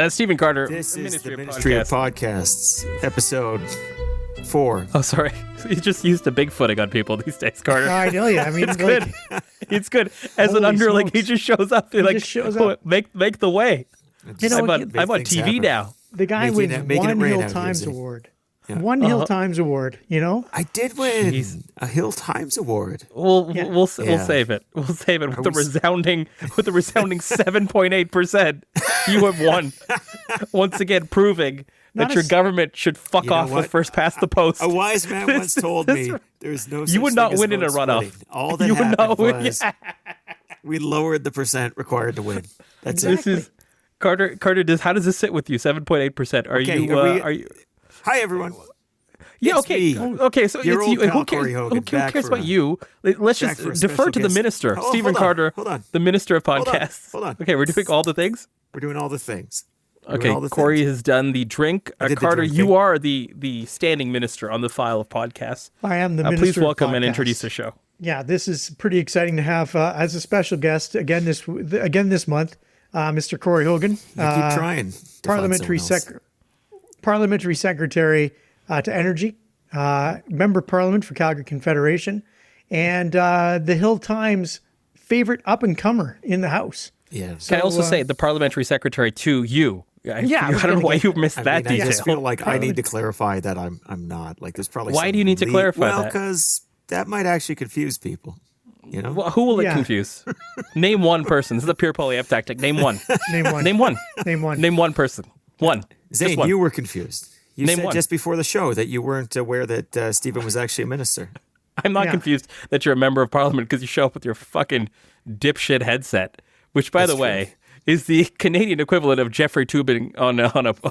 Stephen Carter. This is the Ministry of Podcasts, episode 4. Oh, sorry. You just used to bigfooting on people these days, Carter. I know you. I mean, it's good. It's good. As an underling, smokes. he just shows up. He like, shows up. Make the way. You know, I'm on TV happen. now. The guy wins one Hill Times Award. Yeah. One Hill Times Award, you know? I did win a Hill Times Award. We'll save it. We'll save it with the resounding 7.8%. You have won. Once again, proving that your government should fuck off with first past the post. A wise man once told me there's no such you would not thing win as in a runoff. splitting. All that happened was we lowered the percent required to win. That's it. This is Carter. How does this sit with you? 7.8%. Are you? Hi, everyone. Yeah, it's okay. Me. Okay, so Your it's you. Old pal, who cares, Corey Hogan, who cares about a, you? Let's just defer to the minister, Stephen Carter, the minister of podcasts. Hold on. Okay, we're doing all the things? We're doing all the things. Okay, Corey has done the drink. Carter, you are the standing minister on the file of podcasts. I am the minister. Please welcome of and introduce the show. Yeah, this is pretty exciting to have as a special guest again this month, Mr. Corey Hogan. Keep trying. Parliamentary Secretary to Energy, Member of Parliament for Calgary Confederation, and the Hill Times favorite up-and-comer in the House. Yeah. So, can I also say the Parliamentary Secretary to you? I don't know why you missed that detail. I just feel like I need to clarify that I'm not. Like, there's probably why do you need to clarify that? Well, because that might actually confuse people. You know? Well, who will it confuse? Name one person. This is a pure Polyev tactic. Name one. Name one. Name one. Name one. Name one person. One. Zain, you were confused. You Name said one. just before the show that you weren't aware that Stephen was actually a minister. I'm not confused that you're a member of Parliament because you show up with your fucking dipshit headset, which, by the way, is the Canadian equivalent of Jeffrey Toobin on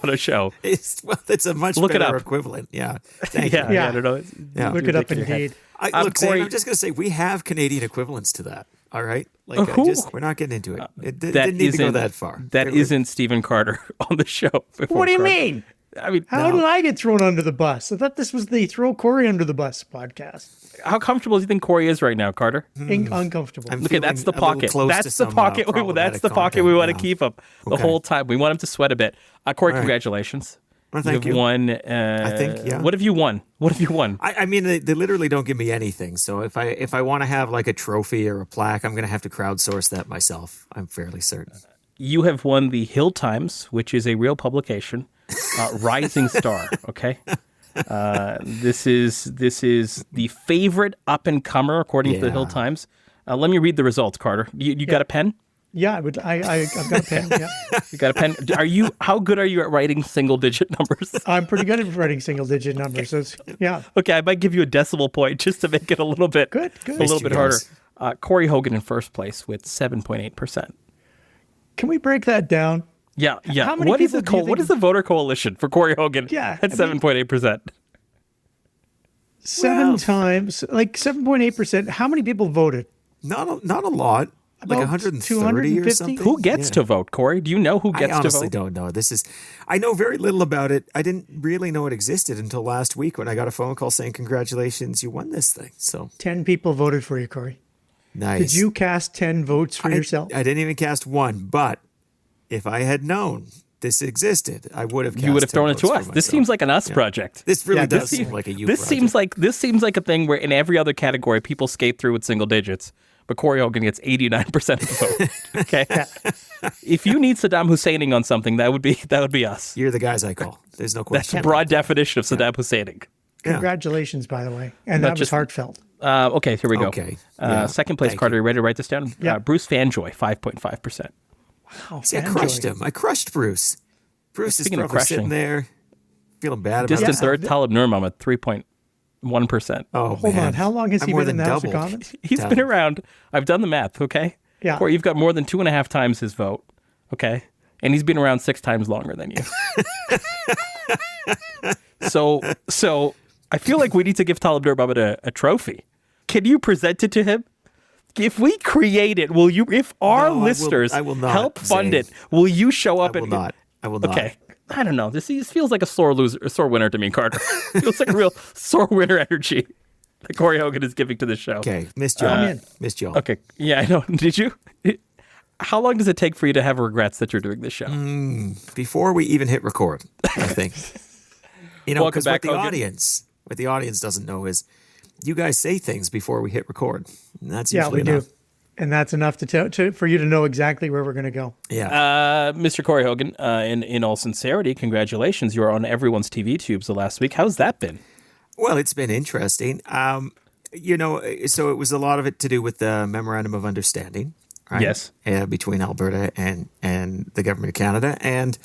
a show. It's a much better equivalent. Yeah. Thank you. Yeah, I don't know. Look it up indeed. Look, Zain, I'm just going to say we have Canadian equivalents to that. All right? Like, we're not getting into it. It didn't need to go that far. That isn't Stephen Carter on the show. What do you mean? I mean, how did I get thrown under the bus? I thought this was the Throw Corey Under the Bus podcast. How comfortable do you think Corey is right now, Carter? Uncomfortable. Okay, that's the pocket. That's the pocket. That's the pocket we want to keep him the whole time. We want him to sweat a bit. Corey, congratulations. Well, thank you. Won. I think. Yeah. What have you won? I mean, they literally don't give me anything. So if I want to have like a trophy or a plaque, I'm going to have to crowdsource that myself. I'm fairly certain. You have won the Hill Times, which is a real publication. Rising Star. Okay. This is the favorite up and comer according to the Hill Times. Let me read the results, Carter. You got a pen? Yeah, I've got a pen. Yeah. You got a pen? How good are you at writing single digit numbers? I'm pretty good at writing single digit numbers. So Okay, I might give you a decimal point just to make it a little bit good. A little bit harder. Corey Hogan in first place with 7.8%. Can we break that down? Yeah. How many what is the voter coalition for Corey Hogan? Yeah, at 7.8%. Times, like 7.8%. How many people voted? Not a lot. Like 130 or something. Who gets to vote, Corey? Do you know who gets to vote? I honestly don't know. I know very little about it. I didn't really know it existed until last week when I got a phone call saying, congratulations, you won this thing. So 10 people voted for you, Corey. Nice. Did you cast 10 votes for yourself? I didn't even cast one, but if I had known this existed, I would have cast 10 votes. You would have thrown it to us. This seems like an us project. This really does seem like a you project. This seems like a thing where in every other category people skate through with single digits. But Corey Hogan gets 89% of the vote. Okay, if you need Saddam Husseining on something, that would be us. You're the guys I call. There's no question. That's the broad definition of Saddam Husseining. Congratulations, by the way, and that was heartfelt. Okay, here we go. Okay. Second place, Carter. You ready to write this down? Yeah. Bruce Fanjoy, 5.5%. Wow. See, I crushed him. I crushed Bruce. Bruce is probably sitting there feeling bad about it. Distant third, Talib Nurmam at 3.1%. Oh, hold on. How long has he been in the House of Commons? He's been around. I've done the math, okay? Yeah. Corey, you've got more than 2.5 times his vote, okay? And he's been around 6 times longer than you. So I feel like we need to give Talib Nurmam a trophy. Can you present it to him? If we create it, will you? If our listeners help fund it, will you show up? I will not. Okay. I don't know. This feels like a sore winner to me, Carter. Feels like a real sore winner energy that Corey Hogan is giving to the show. Okay, missed y'all. I'm in. Missed y'all. Okay, yeah, I know. Did you? How long does it take for you to have regrets that you're doing this show? Before we even hit record, I think. Welcome Because back, what Hogan. the audience doesn't know is you guys say things before we hit record. And that's Yeah, usually we enough. do. And that's enough for you to know exactly where we're going to go. Yeah. Mr. Corey Hogan, in all sincerity, congratulations. You were on everyone's TV tubes the last week. How's that been? Well, it's been interesting. So it was a lot of it to do with the Memorandum of Understanding, right? Yes. Between Alberta and the Government of Canada. And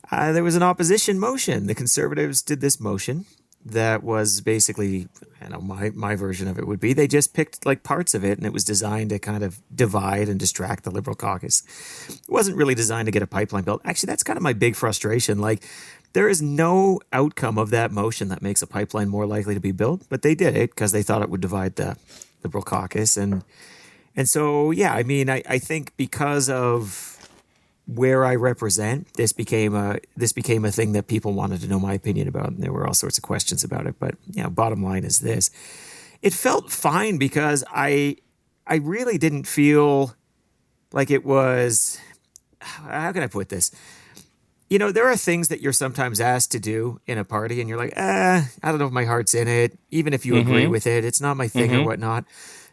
there was an opposition motion. The Conservatives did this motion that was basically, my version of it would be they just picked like parts of it, and it was designed to kind of divide and distract the Liberal caucus. It wasn't really designed to get a pipeline built. Actually, that's kind of my big frustration. Like, there is no outcome of that motion that makes a pipeline more likely to be built, but they did it because they thought it would divide the Liberal caucus. And so, yeah, I mean, I think because of where I represent, this became a thing that people wanted to know my opinion about, and there were all sorts of questions about it. But bottom line is this: it felt fine because I really didn't feel like it was. How can I put this? There are things that you're sometimes asked to do in a party, and you're like, I don't know if my heart's in it. Even if you agree with it, it's not my thing or whatnot.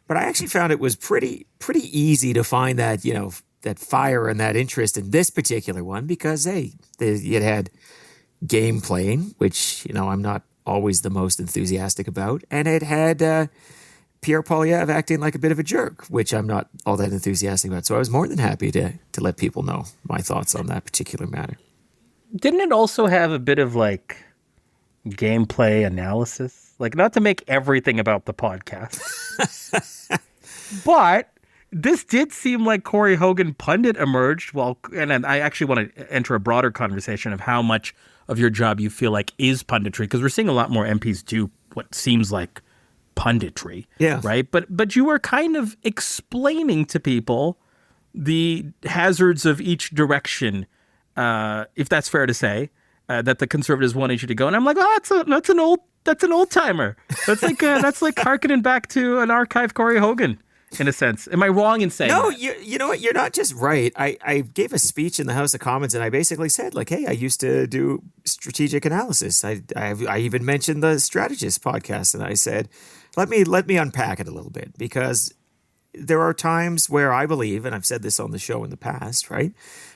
But I actually found it was pretty easy to find that that fire and that interest in this particular one because, hey, it had game playing, which, I'm not always the most enthusiastic about. And it had Pierre Poilievre acting like a bit of a jerk, which I'm not all that enthusiastic about. So I was more than happy to let people know my thoughts on that particular matter. Didn't it also have a bit of like gameplay analysis? Like, not to make everything about the podcast, but this did seem like Corey Hogan pundit emerged. And I actually want to enter a broader conversation of how much of your job you feel like is punditry, because we're seeing a lot more MPs do what seems like punditry. Yeah. Right. But you were kind of explaining to people the hazards of each direction, if that's fair to say, that the Conservatives wanted you to go. And I'm like, that's an old timer. That's like harkening back to an archived Corey Hogan. In a sense. Am I wrong in saying No, that? you know what? You're not just right. I gave a speech in the House of Commons, and I basically said, like, hey, I used to do strategic analysis. I even mentioned the Strategist podcast, and I said, let me unpack it a little bit, because there are times where I believe, and I've said this on the show in the past, right?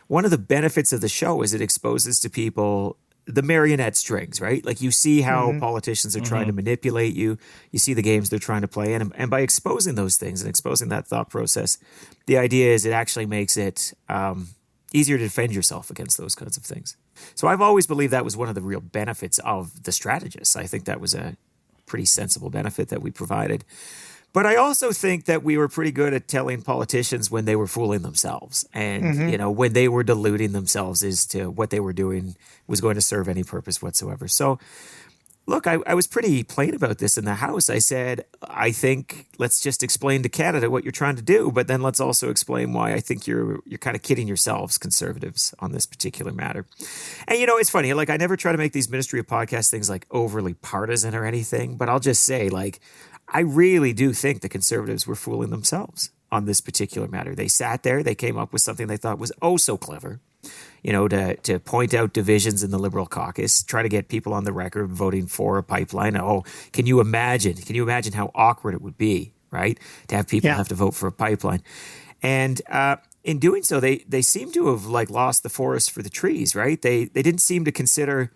One of the benefits of the show is it exposes to people the marionette strings, right? Like, you see how politicians are trying to manipulate you. You see the games they're trying to play. And by exposing those things and exposing that thought process, the idea is it actually makes it easier to defend yourself against those kinds of things. So I've always believed that was one of the real benefits of the Strategists. I think that was a pretty sensible benefit that we provided. But I also think that we were pretty good at telling politicians when they were fooling themselves, and when they were deluding themselves as to what they were doing was going to serve any purpose whatsoever. So, look, I was pretty plain about this in the House. I said, I think let's just explain to Canada what you're trying to do, but then let's also explain why I think you're kind of kidding yourselves, Conservatives, on this particular matter. And it's funny. Like, I never try to make these Ministry of Podcast things like overly partisan or anything, but I'll just say, like, I really do think the Conservatives were fooling themselves on this particular matter. They sat there, they came up with something they thought was oh so clever, to point out divisions in the Liberal caucus, try to get people on the record voting for a pipeline. Oh, can you imagine how awkward it would be, right, to have people have to vote for a pipeline? And in doing so, they seem to have like lost the forest for the trees, right? They didn't seem to consider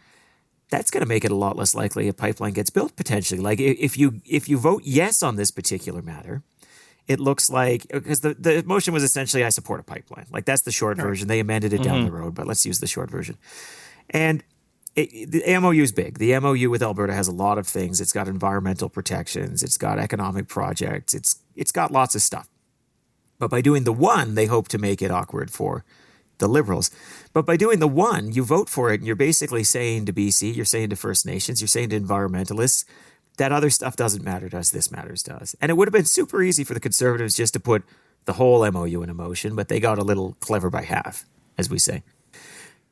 that's going to make it a lot less likely a pipeline gets built potentially. Like, if you vote yes on this particular matter, it looks like, because the motion was essentially I support a pipeline. Like, that's the short version. They amended it down the road, but let's use the short version. And the MOU is big. The MOU with Alberta has a lot of things. It's got environmental protections. It's got economic projects. It's got lots of stuff. But by doing the one, they hope to make it awkward for the Liberals. But by doing the one, you vote for it, and you're basically saying to BC, you're saying to First Nations, you're saying to environmentalists, that other stuff doesn't matter to us, this matters to us. And it would have been super easy for the Conservatives just to put the whole MOU in a motion, but they got a little clever by half, as we say.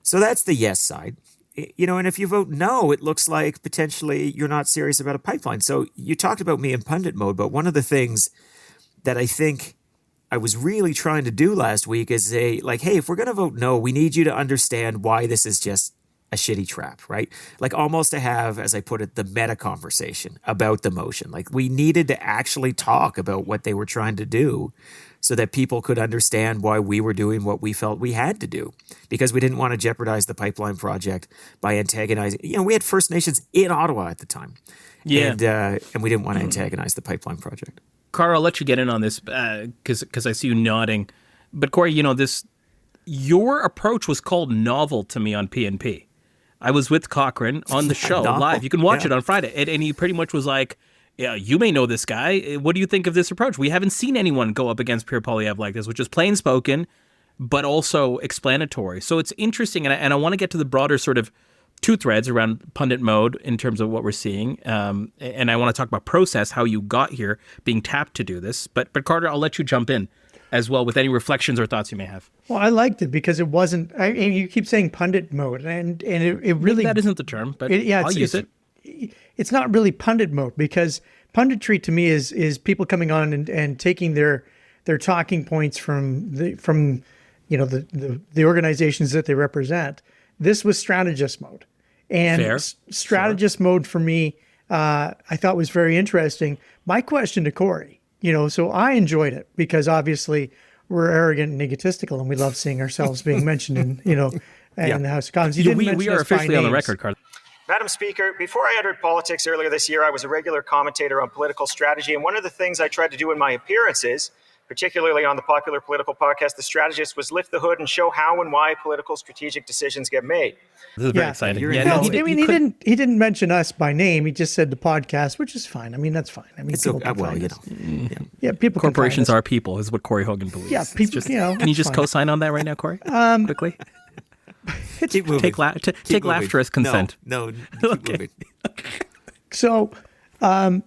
So that's the yes side. And if you vote no, it looks like potentially you're not serious about a pipeline. So you talked about me in pundit mode, but one of the things that I think I was really trying to do last week is say, like, hey, if we're going to vote no, we need you to understand why this is just a shitty trap, right? Like almost to have, as I put it, the meta conversation about the motion. Like we needed to actually talk about what they were trying to do so that people could understand why we were doing what we felt we had to do, because we didn't want to jeopardize the pipeline project by antagonizing. We had First Nations in Ottawa at the time. Yeah. And we didn't want to antagonize the pipeline project. Carl, I'll let you get in on this because I see you nodding. But Corey, your approach was called novel to me on PNP. I was with Cochrane on the show live. You can watch it on Friday. And he pretty much was like, yeah, you may know this guy. What do you think of this approach? We haven't seen anyone go up against Pierre Poilievre like this, which is plain spoken, but also explanatory. So it's interesting. And I want to get to the broader sort of two threads around pundit mode in terms of what we're seeing. And I want to talk about process, how you got here, being tapped to do this. But Carter, I'll let you jump in as well with any reflections or thoughts you may have. Well, I liked it because it wasn't, you keep saying pundit mode and it really. Maybe that isn't the term, but I'll use it. It's not really pundit mode because punditry to me is people coming on and taking their talking points from the organizations that they represent. This was strategist mode. And strategist mode for me, I thought was very interesting. My question to Corey, so I enjoyed it because obviously we're arrogant and egotistical and we love seeing ourselves being mentioned in the House of Commons. We are officially on the record, Carl. Madam Speaker, before I entered politics earlier this year, I was a regular commentator on political strategy. And one of the things I tried to do in my appearances, particularly on the popular political podcast, The Strategist, was lift the hood and show how and why political strategic decisions get made. This is very exciting. He didn't mention us by name. He just said the podcast, which is fine. I mean, that's fine. I mean, it's people okay. people. Corporations are people, is what Corey Hogan believes. Yeah, people. Can you just co-sign on that right now, Corey? Quickly. Keep moving. Take laughter as consent. No. Keep moving. So, how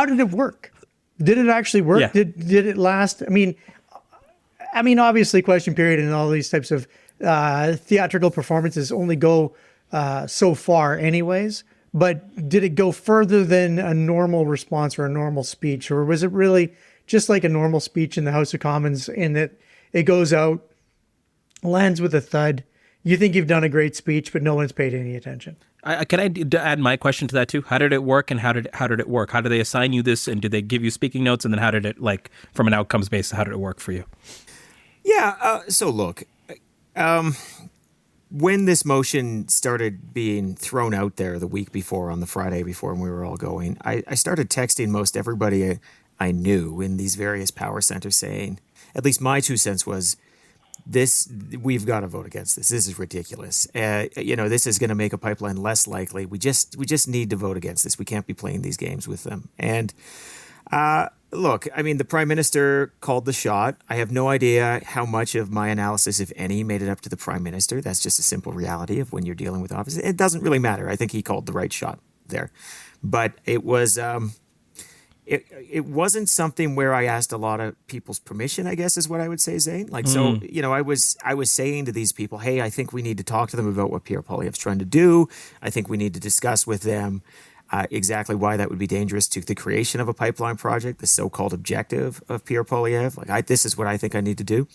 did it work? Did it actually work? Yeah. Did it last? I mean, obviously, question period and all these types of theatrical performances only go so far, anyways. But did it go further than a normal response or a normal speech, or was it really just like a normal speech in the House of Commons in that it goes out, lands with a thud? You think you've done a great speech, but no one's paid any attention. Can I add my question to that too? How did it work, and how did it work? How did they assign you this, and did they give you speaking notes, and then how did it, like, from an outcomes basis, how did it work for you? Yeah. So look, when this motion started being thrown out there the week before, on the Friday before, when we were all going, I started texting most everybody I knew in these various power centers, saying, at least my 2 cents was, we've got to vote against this. This is ridiculous. This is going to make a pipeline less likely. We just need to vote against this. We can't be playing these games with them. And look, I mean, the Prime Minister called the shot. I have no idea how much of my analysis, if any, made it up to the Prime Minister. That's just a simple reality of when you're dealing with office. It doesn't really matter. I think he called the right shot there. But it was... It wasn't something where I asked a lot of people's permission, I guess is what I would say, Zain. Like, so, I was saying to these people, hey, I think we need to talk to them about what Pierre Poilievre's trying to do. I think we need to discuss with them exactly why that would be dangerous to the creation of a pipeline project, the so-called objective of Pierre Poilievre. Like, this is what I think I need to do.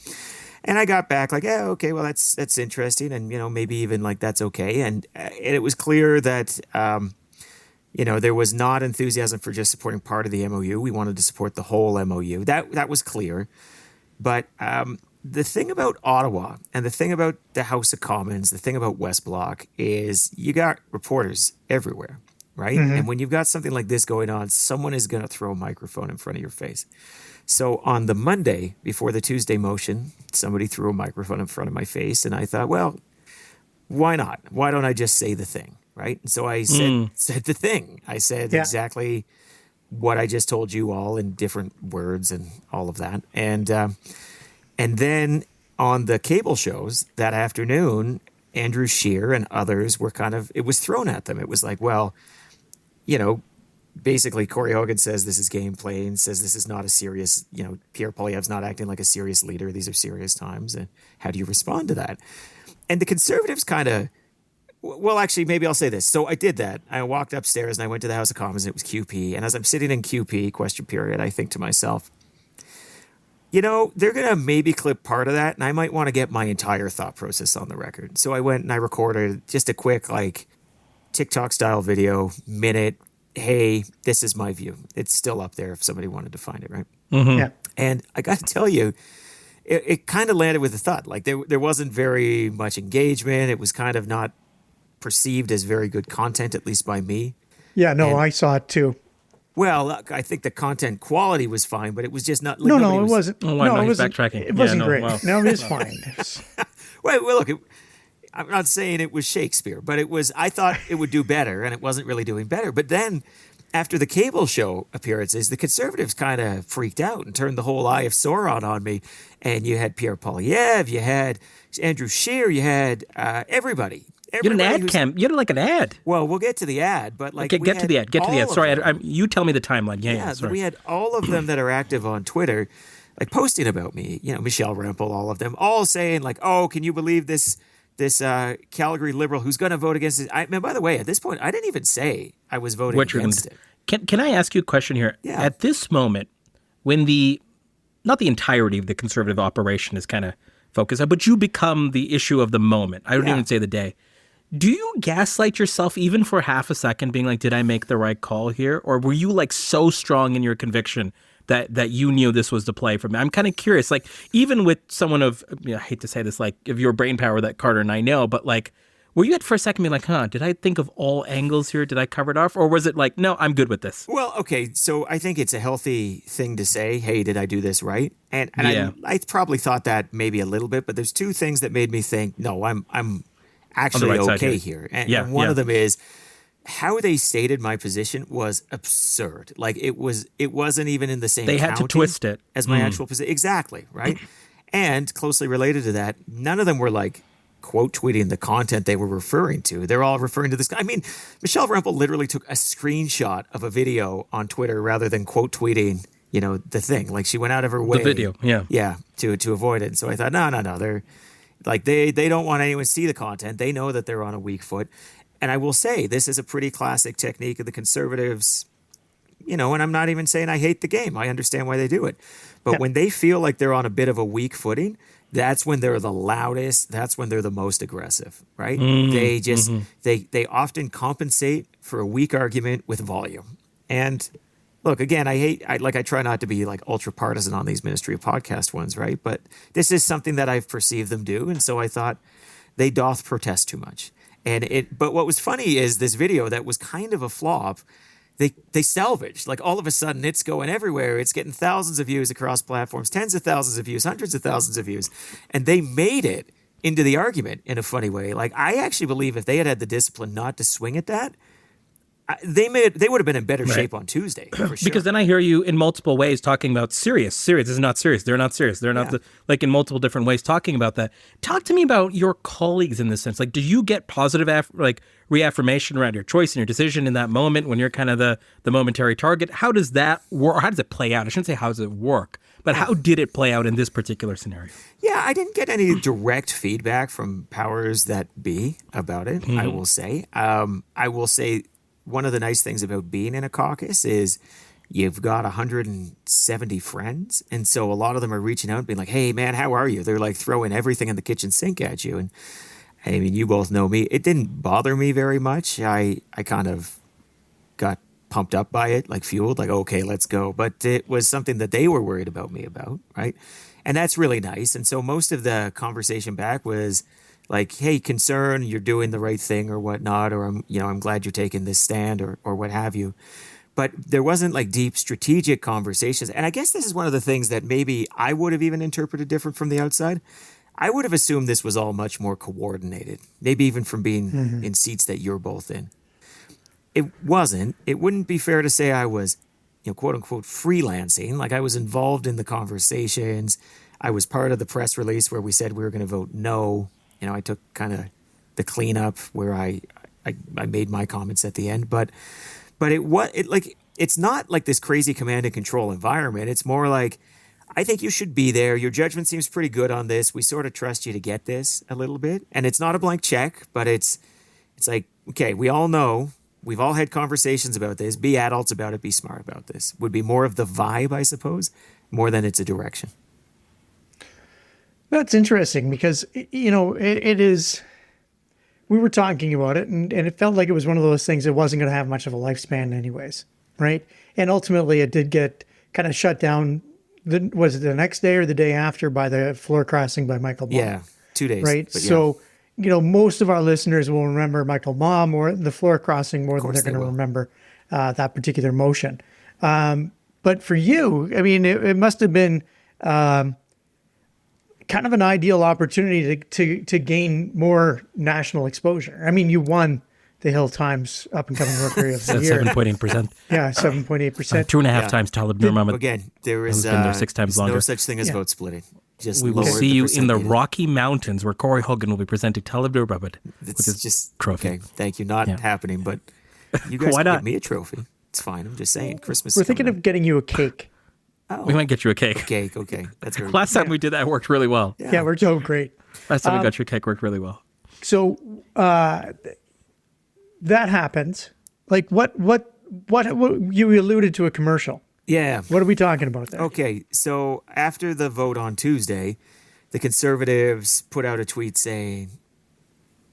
And I got back like, yeah, okay, well, that's interesting. And, maybe even like, that's okay. And it was clear that... there was not enthusiasm for just supporting part of the MOU. We wanted to support the whole MOU. That was clear. But the thing about Ottawa and the thing about the House of Commons, the thing about West Block is you got reporters everywhere, right? Mm-hmm. And when you've got something like this going on, someone is going to throw a microphone in front of your face. So on the Monday before the Tuesday motion, somebody threw a microphone in front of my face. And I thought, well, why not? Why don't I just say the thing? Right. And so I said the thing. I said exactly what I just told you all in different words and all of that. And then on the cable shows that afternoon, Andrew Scheer and others were it was thrown at them. It was like, well, basically Corey Hogan says this is game playing, says this is not a serious, Pierre Poilievre's not acting like a serious leader. These are serious times. And how do you respond to that? And the Conservatives well, actually, maybe I'll say this. So I did that. I walked upstairs and I went to the House of Commons and it was QP. And as I'm sitting in QP, question period, I think to myself, they're going to maybe clip part of that, and I might want to get my entire thought process on the record. So I went and I recorded just a quick, like, TikTok-style video, minute, hey, this is my view. It's still up there if somebody wanted to find it, right? Mm-hmm. Yeah. And I got to tell you, it kind of landed with a thud. Like, there wasn't very much engagement. It was kind of not perceived as very good content, at least by me. Yeah, no, I saw it too. Well, I think the content quality was fine, but it was just not. Like, No, it wasn't. Oh, wow, no, no, it he's wasn't. backtracking. It wasn't Yeah, no, great. wow. No, it's fine. Well, look, I'm not saying it was Shakespeare, but it was. I thought it would do better, and it wasn't really doing better. But then, after the cable show appearances, the Conservatives kind of freaked out and turned the whole Eye of Sauron on me. And you had Pierre Poilievre, you had Andrew Scheer, you had everybody. You had an ad cam. You had like an ad. Well, we'll get to the ad, but like Okay, get to the ad. Sorry, you tell me the timeline. Yeah, sorry. We had all of them that are active on Twitter, like posting about me. Michelle Rempel, all of them, all saying like, "Oh, can you believe this Calgary Liberal who's going to vote against it?" By the way, at this point, I didn't even say I was voting against it. Can I ask you a question here? Yeah. At this moment, when not the entirety of the Conservative operation is kind of focused on, but you become the issue of the moment. I don't even say the day. Do you gaslight yourself even for half a second being like, did I make the right call here? Or were you like so strong in your conviction that you knew this was the play for me? I'm kind of curious, like even with someone of, I hate to say this, like of your brain power that Carter and I know, but like, were you at for a second being like, did I think of all angles here? Did I cover it off? Or was it like, no, I'm good with this? Well, okay. So I think it's a healthy thing to say, hey, did I do this right? And I probably thought that maybe a little bit, but there's two things that made me think, no, I'm actually okay here. And one of them is how they stated my position was absurd. Like it wasn't even in the same they had to twist it as my actual position. Exactly. Right. And closely related to that, none of them were like quote tweeting the content they were referring to. They're all referring to this. I mean, Michelle Rempel literally took a screenshot of a video on Twitter rather than quote tweeting, the thing. Like she went out of her way. The video. Yeah. Yeah. To avoid it. And so I thought, no. They're like, they don't want anyone to see the content. They know that they're on a weak foot. And I will say this is a pretty classic technique of the Conservatives, and I'm not even saying I hate the game. I understand why they do it. But when they feel like they're on a bit of a weak footing, that's when they're the loudest. That's when they're the most aggressive, right? They just, they often compensate for a weak argument with volume. And look, again, I try not to be like ultra partisan on these Ministry of Podcast ones, right? But this is something that I've perceived them do. And so I thought they doth protest too much. But what was funny is this video that was kind of a flop, they salvaged. Like all of a sudden it's going everywhere. It's getting thousands of views across platforms, tens of thousands of views, hundreds of thousands of views. And they made it into the argument in a funny way. Like I actually believe if they had the discipline not to swing at that, they would have been in better shape on Tuesday. For sure. Because then I hear you in multiple ways talking about serious. This is not serious. They're not serious. They're not like in multiple different ways talking about that. Talk to me about your colleagues in this sense. Like, do you get positive reaffirmation around your choice and your decision in that moment when you're kind of the momentary target? How does that work? How does it play out? I shouldn't say how does it work, but how did it play out in this particular scenario? Yeah, I didn't get any direct feedback from powers that be about it. I will say. One of the nice things about being in a caucus is you've got 170 friends. And so a lot of them are reaching out and being like, hey, man, how are you? They're like throwing everything in the kitchen sink at you. And I mean, you both know me. It didn't bother me very much. I kind of got pumped up by it, like fueled, like, okay, let's go. But it was something that they were worried about me about, right? And that's really nice. And so most of the conversation back was like, hey, concern, you're doing the right thing or whatnot, or I'm glad you're taking this stand or what have you. But there wasn't like deep strategic conversations. And I guess this is one of the things that maybe I would have even interpreted different from the outside. I would have assumed this was all much more coordinated, maybe even from being in seats that you're both in. It wasn't. It wouldn't be fair to say I was, quote unquote, freelancing. Like I was involved in the conversations. I was part of the press release where we said we were going to vote no. I took kind of the cleanup where I made my comments at the end, but it's not like this crazy command and control environment. It's more like, I think you should be there. Your judgment seems pretty good on this. We sort of trust you to get this a little bit. And it's not a blank check, but it's like, okay, we all know, we've all had conversations about this. Be adults about it. Be smart about this. Would be more of the vibe, I suppose, more than it's a direction. That's interesting because, it is, we were talking about it and it felt like it was one of those things that wasn't going to have much of a lifespan anyways, right? And ultimately it did get kind of shut down. Was it the next day or the day after by the floor crossing by Michael Baum? Yeah, 2 days. Right. But So, most of our listeners will remember Michael Baum or the floor crossing more than they're going to remember that particular motion. But for you, I mean, it must have been kind of an ideal opportunity to gain more national exposure. I mean, you won the Hill Times Up and Coming Rookery of the Year. 7.8%. Yeah, 7.8%. 2.5 times Talib Nurmahmed. Again, there is been there 6 times longer. no such thing as vote splitting. Just We will lower see you in the percentage. Rocky Mountains where Corey Hogan will be presenting Talib Nurmahmed with It's his just trophy. Okay, thank you. Not happening, but you guys Why can not? give me a trophy. It's fine. I'm just saying. Christmas. We're is thinking coming of getting you a cake. up. We might get you a cake. Cake. Okay, that's very Last time we did that, it worked really well. Yeah, we're so great. Last time we got your cake worked really well. So that happens. Like what you alluded to a commercial. Yeah. What are we talking about there? Okay, so after the vote on Tuesday, the Conservatives put out a tweet saying,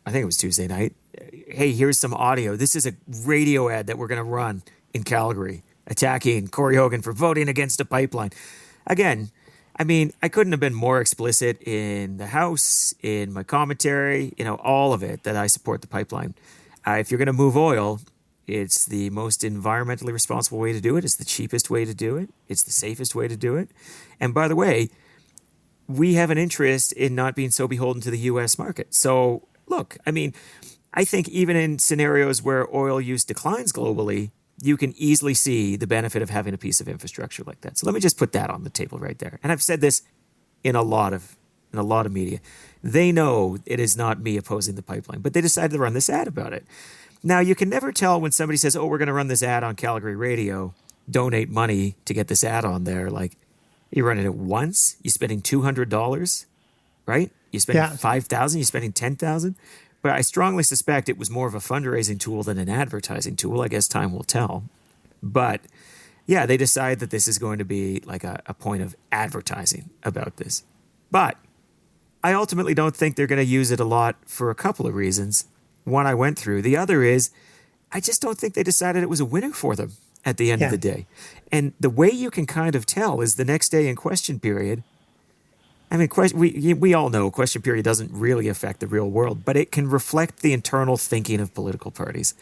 I think it was Tuesday night, hey, here's some audio. This is a radio ad that we're going to run in Calgary, attacking Corey Hogan for voting against a pipeline. Again, I mean, I couldn't have been more explicit in the House, in my commentary, all of it, that I support the pipeline. If you're going to move oil, it's the most environmentally responsible way to do it. It's the cheapest way to do it. It's the safest way to do it. And by the way, we have an interest in not being so beholden to the U.S. market. So, look, I mean, I think even in scenarios where oil use declines globally, you can easily see the benefit of having a piece of infrastructure like that. So let me just put that on the table right there. And I've said this in a lot of media. They know it is not me opposing the pipeline, but they decided to run this ad about it. Now, you can never tell when somebody says, oh, we're going to run this ad on Calgary radio, donate money to get this ad on there. Like, you're running it once, you're spending $200, right? You're spending $5,000, you're spending $10,000. But I strongly suspect it was more of a fundraising tool than an advertising tool. I guess time will tell. But yeah, they decide that this is going to be like a point of advertising about this. But I ultimately don't think they're going to use it a lot for a couple of reasons. One I went through. The other is I just don't think they decided it was a winner for them at the end of the day. And the way you can kind of tell is the next day in question period. I mean, we all know question period doesn't really affect the real world, but it can reflect the internal thinking of political parties.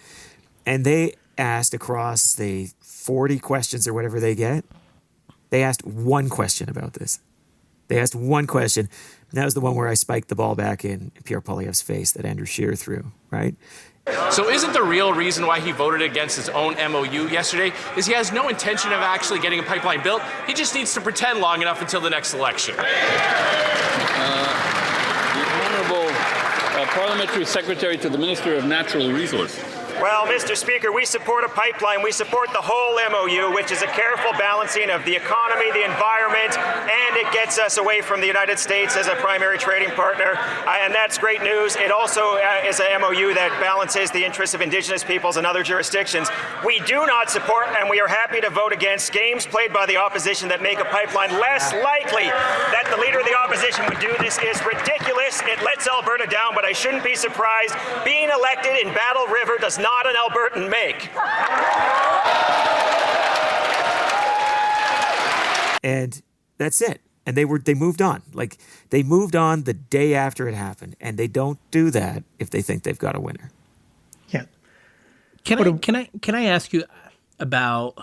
And they asked across the 40 questions or whatever they get, they asked one question about this. They asked one question. And that was the one where I spiked the ball back in Pierre Poilievre's face that Andrew Scheer threw, right? So isn't the real reason why he voted against his own MOU yesterday is he has no intention of actually getting a pipeline built? He just needs to pretend long enough until the next election. The Honourable Parliamentary Secretary to the Minister of Natural Resources. Well, Mr. Speaker, we support a pipeline. We support the whole MOU, which is a careful balancing of the economy, the environment, and it gets us away from the United States as a primary trading partner. And that's great news. It also is a MOU that balances the interests of Indigenous peoples and other jurisdictions. We do not support, and we are happy to vote against, games played by the opposition that make a pipeline less likely. That the leader of the opposition would do this is ridiculous. It lets Alberta down, but I shouldn't be surprised. Being elected in Battle River does not an Albertan make. And that's it. And they moved on. Like, they moved on the day after it happened. And they don't do that if they think they've got a winner. Yeah. Can I ask you about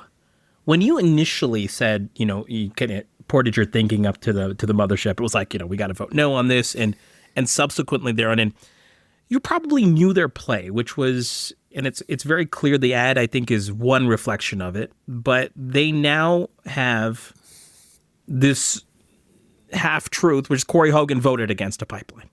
when you initially said, you kind of ported your thinking up to the mothership? It was like, we got to vote no on this, and subsequently thereon, and you probably knew their play, which was, and it's very clear, the ad, I think, is one reflection of it, but they now have this half-truth, which is Corey Hogan voted against a pipeline.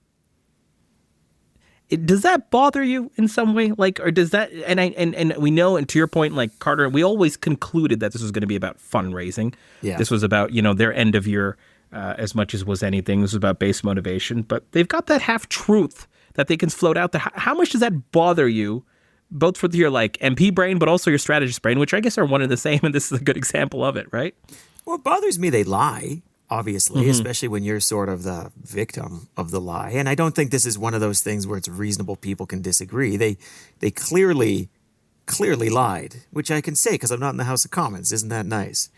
Does that bother you in some way? Like, or does that, and we know, and to your point, like Carter, we always concluded that this was going to be about fundraising. Yeah. This was about, their end of year, as much as was anything. This was about base motivation, but they've got that half-truth that they can float out there. How much does that bother you, both for your MP brain, but also your strategist brain, which I guess are one and the same, and this is a good example of it, right? Well, it bothers me they lie. obviously, especially when you're sort of the victim of the lie. And I don't think this is one of those things where it's reasonable people can disagree. They clearly lied, which I can say because I'm not in the House of Commons. Isn't that nice?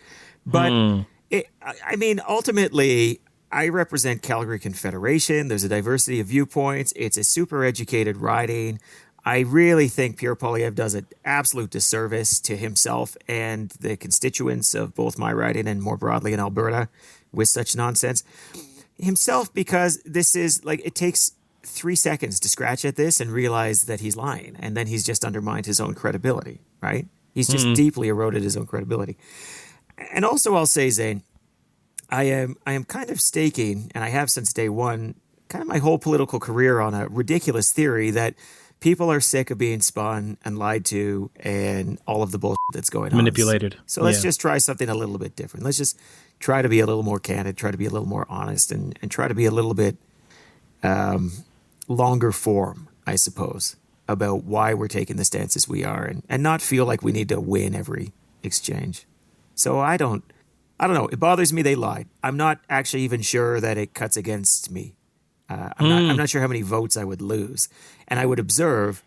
But I mean, ultimately, I represent Calgary Confederation. There's a diversity of viewpoints. It's a super educated riding. I really think Pierre Poilievre does an absolute disservice to himself and the constituents of both my riding and more broadly in Alberta with such nonsense. Himself, because this is like, it takes 3 seconds to scratch at this and realize that he's lying. And then he's just undermined his own credibility, right? He's just deeply eroded his own credibility. And also I'll say, Zain, I am kind of staking, and I have since day one, kind of my whole political career on a ridiculous theory that people are sick of being spun and lied to and all of the bullshit that's going on. Manipulated. So let's just try something a little bit different. Let's just try to be a little more candid, try to be a little more honest, and try to be a little bit longer form, I suppose, about why we're taking the stances we are and not feel like we need to win every exchange. So I don't know. It bothers me they lied. I'm not actually even sure that it cuts against me. I'm not sure how many votes I would lose. And I would observe,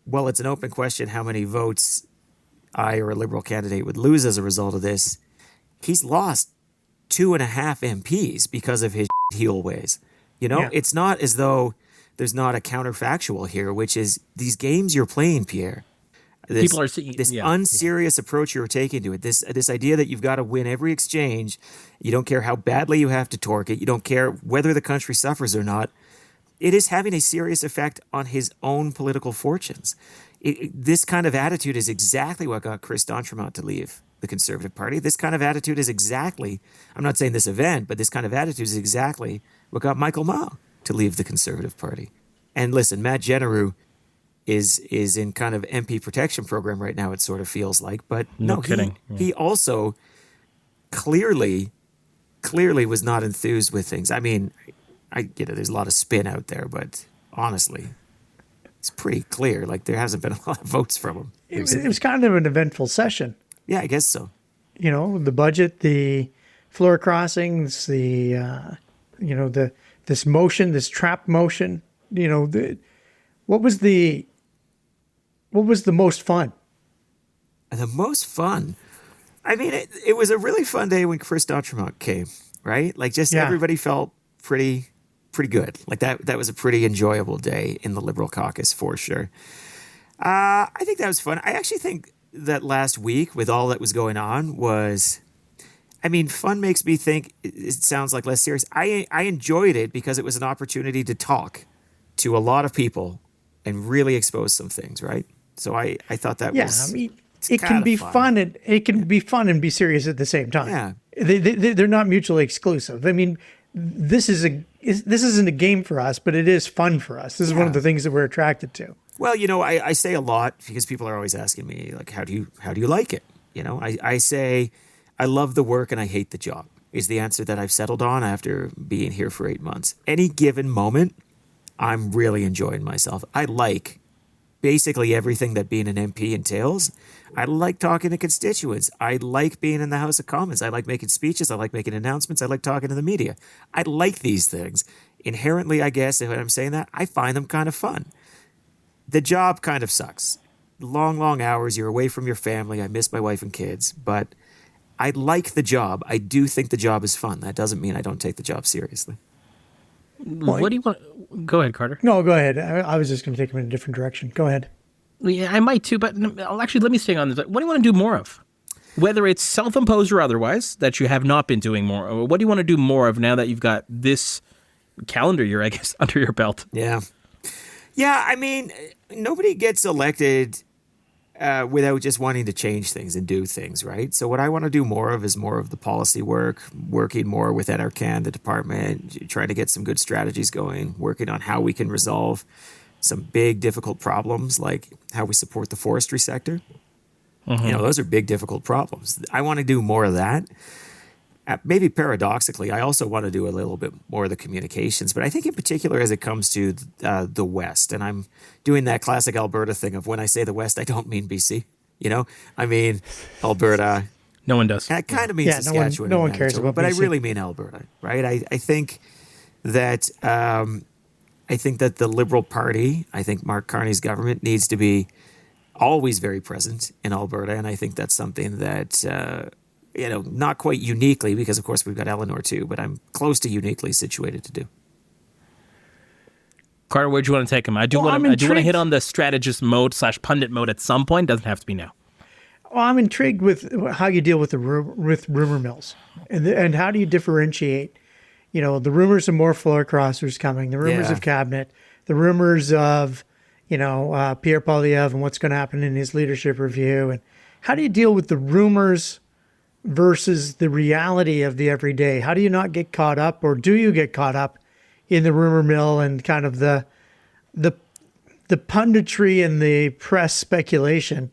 well, it's an open question how many votes I or a Liberal candidate would lose as a result of this. He's lost 2.5 MPs because of his heel ways. You know, It's not as though there's not a counterfactual here, which is these games you're playing, Pierre. People are seeing this unserious approach you're taking to it. This idea that you've got to win every exchange. You don't care how badly you have to torque it. You don't care whether the country suffers or not. It is having a serious effect on his own political fortunes. This kind of attitude is exactly what got Chris D'Entremont to leave the Conservative Party. This kind of attitude is exactly, I'm not saying this event, but this kind of attitude is exactly what got Michael Mao to leave the Conservative Party. And listen, Matt Genereux is in kind of MP protection program right now, it sort of feels like. But no kidding. He also clearly was not enthused with things. I mean, I get it, there's a lot of spin out there, but honestly, it's pretty clear. Like, there hasn't been a lot of votes from him. It was kind of an eventful session. Yeah, I guess so. You know, the budget, the floor crossings, this motion, this trap motion, what was the most fun? The most fun? I mean, it was a really fun day when Chris D'Entremont came, right? Like, just everybody felt pretty good. Like, that was a pretty enjoyable day in the Liberal caucus for sure. I think that was fun. I actually think that last week, with all that was going on, was, I mean, fun makes me think it sounds like less serious. I enjoyed it because it was an opportunity to talk to a lot of people and really expose some things, right? So I thought that was... Yeah, I mean, it can be fun and it can be fun and be serious at the same time. Yeah. They're not mutually exclusive. I mean, this isn't a game for us, but it is fun for us. This is one of the things that we're attracted to. Well, I say a lot because people are always asking me, like, how do you like it? I say, I love the work and I hate the job is the answer that I've settled on after being here for 8 months. Any given moment, I'm really enjoying myself. I like basically everything that being an MP entails. I like talking to constituents. I like being in the House of Commons. I like making speeches. I like making announcements. I like talking to the media. I like these things. Inherently, I guess, if I'm saying that, I find them kind of fun. The job kind of sucks. Long hours. You're away from your family. I miss my wife and kids. But I like the job. I do think the job is fun. That doesn't mean I don't take the job seriously. What do you want? Go ahead, Carter. No, go ahead. I was just going to take him in a different direction. Go ahead. Yeah, I might too, but actually, let me stay on this. What do you want to do more of? Whether it's self-imposed or otherwise, that you have not been doing more of. What do you want to do more of now that you've got this calendar year, I guess, under your belt? Yeah. Yeah, I mean, nobody gets elected without just wanting to change things and do things, right? So what I want to do more of is more of the policy work, working more with NRCan, the department, trying to get some good strategies going, working on how we can resolve some big, difficult problems, like how we support the forestry sector. Mm-hmm. Those are big, difficult problems. I want to do more of that. Maybe paradoxically, I also want to do a little bit more of the communications, but I think in particular as it comes to the West, and I'm doing that classic Alberta thing of when I say the West, I don't mean BC. I mean Alberta, No one does. And that kind of means Yeah, Saskatchewan. no and one cares Manitoba, about but I BC. really mean Alberta, right? I think that the Liberal Party, I think Mark Carney's government needs to be always very present in Alberta, and I think that's something that not quite uniquely, because of course we've got Eleanor too, but I'm close to uniquely situated to do. Carter, where do you want to take him? I do want to hit on the strategist mode / pundit mode at some point. Doesn't have to be now. Well, I'm intrigued with how you deal with with rumor mills, and how do you differentiate, the rumors of more floor crossers coming, the rumors of cabinet, the rumors of, Pierre Poilievre and what's going to happen in his leadership review, and how do you deal with the rumors versus the reality of the everyday? How do you not get caught up, or do you get caught up in the rumor mill and kind of the punditry and the press speculation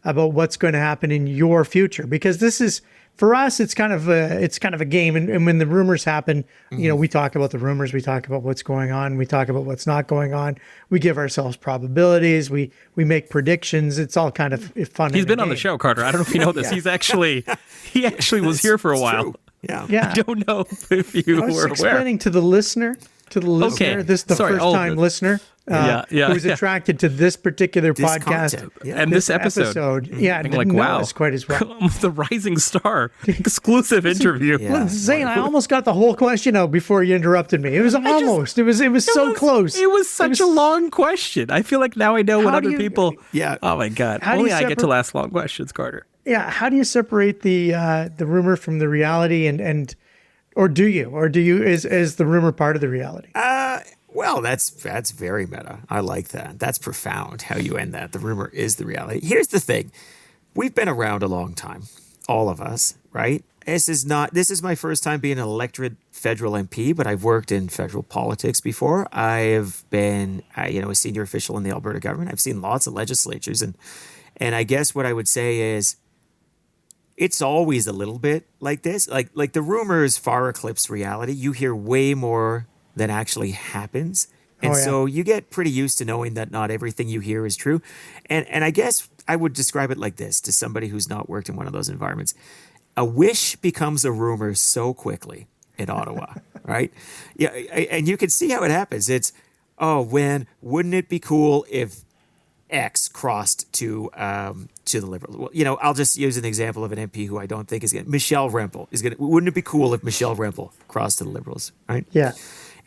about what's going to happen in your future? Because this is, for us, it's kind of a game. And when the rumors happen, we talk about the rumors, we talk about what's going on, we talk about what's not going on. We give ourselves probabilities, we make predictions. It's all kind of fun. He's been on the show, Carter. I don't know if you know this. He actually was here for a while. True. Yeah. Yeah. I don't know if you I was were aware. explaining to the listener, Okay. this is the Sorry, first time listener who's attracted to this particular podcast content. Yeah. And this episode. Yeah, I'm didn't like, know wow. us quite as well. The Rising Star exclusive interview. Yeah. Well, Zain, I almost got the whole question out before you interrupted me. It was almost. It was so close. It was such a long question. I feel like now I know what How do other you- people. Yeah. Oh my God. How do Only you I get to separate- ask long questions, Carter. Yeah, how do you separate the rumor from the reality, or do you is the rumor part of the reality? Well, that's very meta. I like that. That's profound how you end that. The rumor is the reality. Here's the thing. We've been around a long time, all of us, right? This is my first time being an elected federal MP, but I've worked in federal politics before. I have been, a senior official in the Alberta government. I've seen lots of legislatures, and I guess what I would say is, it's always a little bit like this. Like the rumors far eclipse reality. You hear way more than actually happens. And so you get pretty used to knowing that not everything you hear is true. And I guess I would describe it like this to somebody who's not worked in one of those environments. A wish becomes a rumor so quickly in Ottawa, right? Yeah, and you can see how it happens. It's, wouldn't it be cool if X crossed to the Liberals? Well, I'll just use an example of an MP who I don't think is going to. Michelle Rempel is going to. Wouldn't it be cool if Michelle Rempel crossed to the Liberals, right? Yeah.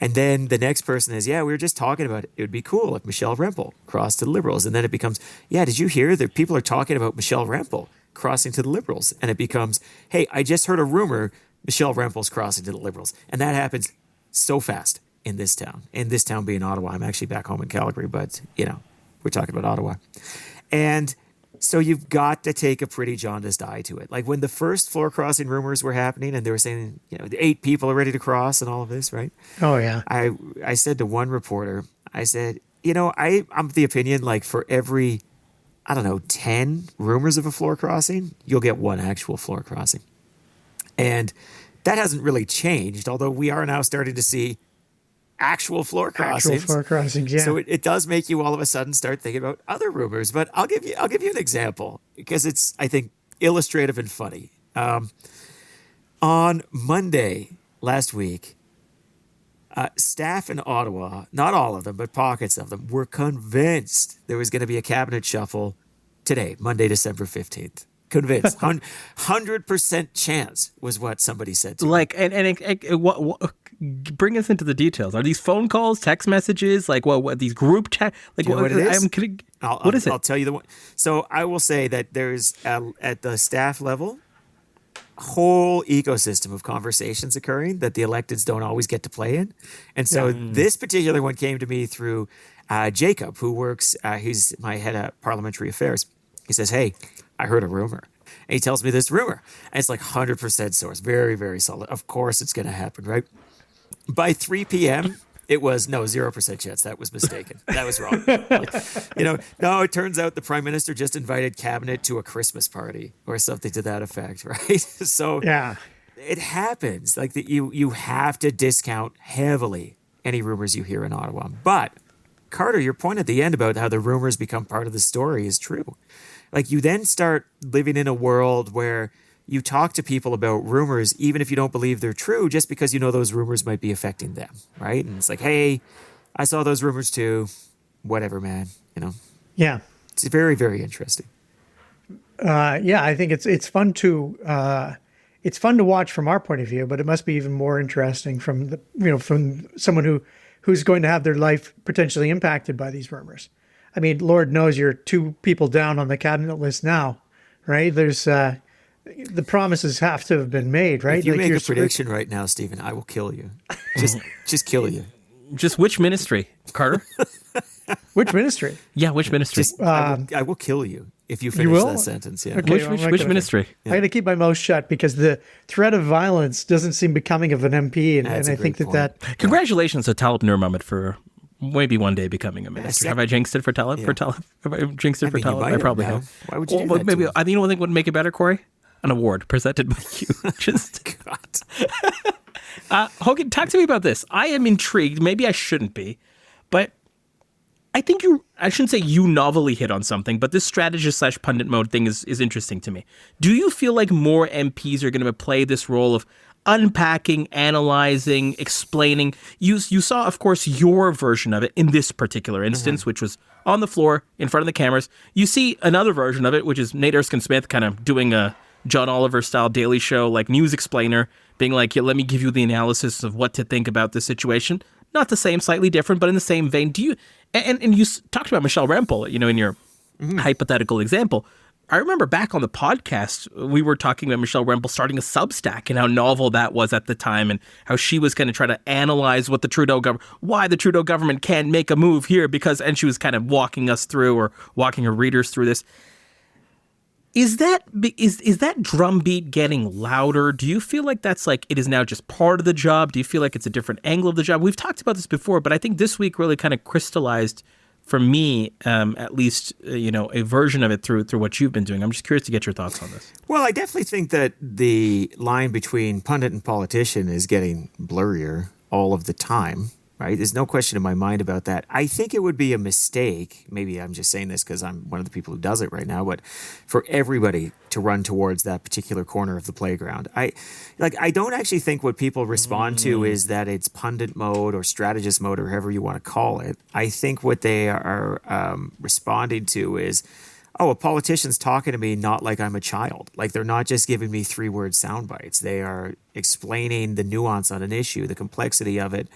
And then the next person is, we were just talking about it. It would be cool if Michelle Rempel crossed to the Liberals. And then it becomes, did you hear that people are talking about Michelle Rempel crossing to the Liberals? And it becomes, hey, I just heard a rumor Michelle Rempel's crossing to the Liberals. And that happens so fast in this town. In this town being Ottawa. I'm actually back home in Calgary, but, we're talking about Ottawa. And so you've got to take a pretty jaundiced eye to it. Like when the first floor crossing rumors were happening and they were saying, the 8 people are ready to cross and all of this, right? Oh, yeah. I said to one reporter, I said, I'm of the opinion, like for every, 10 rumors of a floor crossing, you'll get 1 actual floor crossing. And that hasn't really changed, although we are now starting to see actual floor crossings. Actual floor crossings, yeah. So it does make you all of a sudden start thinking about other rumors. But I'll give you an example because it's, I think, illustrative and funny. On Monday last week, staff in Ottawa, not all of them, but pockets of them, were convinced there was going to be a cabinet shuffle today, Monday, December 15th. Convinced. 100% chance was what somebody said to me. Like, what bring us into the details. Are these phone calls, text messages, like what these group chat? Like, Do you know what it is? What is it? I'll tell you the one. So I will say that there's at the staff level, a whole ecosystem of conversations occurring that the electeds don't always get to play in. And so this particular one came to me through Jacob, who works, he's my head of parliamentary affairs. He says, hey, I heard a rumor. And he tells me this rumor. And it's like 100% source. Very, very solid. Of course it's going to happen, right? By 3 p.m., it was, 0% chance. That was mistaken. That was wrong. No, it turns out the Prime Minister just invited cabinet to a Christmas party or something to that effect, right? So Yeah. it happens. Like that, you have to discount heavily any rumors you hear in Ottawa. But, Carter, your point at the end about how the rumors become part of the story is true. Like you then start living in a world where you talk to people about rumors, even if you don't believe they're true, just because you know those rumors might be affecting them, right? And it's like, hey, I saw those rumors too. Whatever, man. Yeah. It's very, very interesting. Yeah, I think it's fun to watch from our point of view, but it must be even more interesting from from someone who's going to have their life potentially impacted by these rumors. I mean, Lord knows you're 2 people down on the cabinet list now, right? There's the promises have to have been made, right? If you make a prediction right now, Stephen, I will kill you. Just kill you. Just which ministry, Carter? Which ministry? Yeah, which ministry? I will kill you if you finish that sentence. Yeah. Okay, which ministry? I got to keep my mouth shut because the threat of violence doesn't seem becoming of an MP, and I think that. Congratulations to Talib Nurmahmed for maybe one day becoming a minister. Have I jinxed it for Talib? Yeah. Have I jinxed it for Talib? I probably have. Why would you do that? Maybe I think one thing would make it better, Corey. An award presented by you. Just God. Hogan, talk to me about this. I am intrigued. Maybe I shouldn't be, but I think I shouldn't say you novelly hit on something, but this strategist / pundit mode thing is interesting to me. Do you feel like more MPs are going to play this role of unpacking, analyzing, explaining? You saw, of course, your version of it in this particular instance, which was on the floor in front of the cameras. You see another version of it, which is Nate Erskine-Smith kind of doing a John Oliver-style Daily Show, like news explainer, being like, yeah, let me give you the analysis of what to think about this situation. Not the same, slightly different, but in the same vein. Do you and you talked about Michelle Rempel, in your hypothetical example. I remember back on the podcast, we were talking about Michelle Rempel starting a Substack and how novel that was at the time and how she was going to try to analyze what why the Trudeau government can't make a move here and she was kind of walking us through or walking her readers through this. Is that drumbeat getting louder? Do you feel like that's like it is now just part of the job? Do you feel like it's a different angle of the job? We've talked about this before, but I think this week really kind of crystallized for me, at least, a version of it through what you've been doing. I'm just curious to get your thoughts on this. Well, I definitely think that the line between pundit and politician is getting blurrier all of the time. Right? There's no question in my mind about that. I think it would be a mistake. Maybe I'm just saying this because I'm one of the people who does it right now, but for everybody to run towards that particular corner of the playground. I don't actually think what people respond to is that it's pundit mode or strategist mode or however you want to call it. I think what they are responding to is, a politician's talking to me not like I'm a child. Like they're not just giving me 3-word sound bites. They are explaining the nuance on an issue, the complexity of it.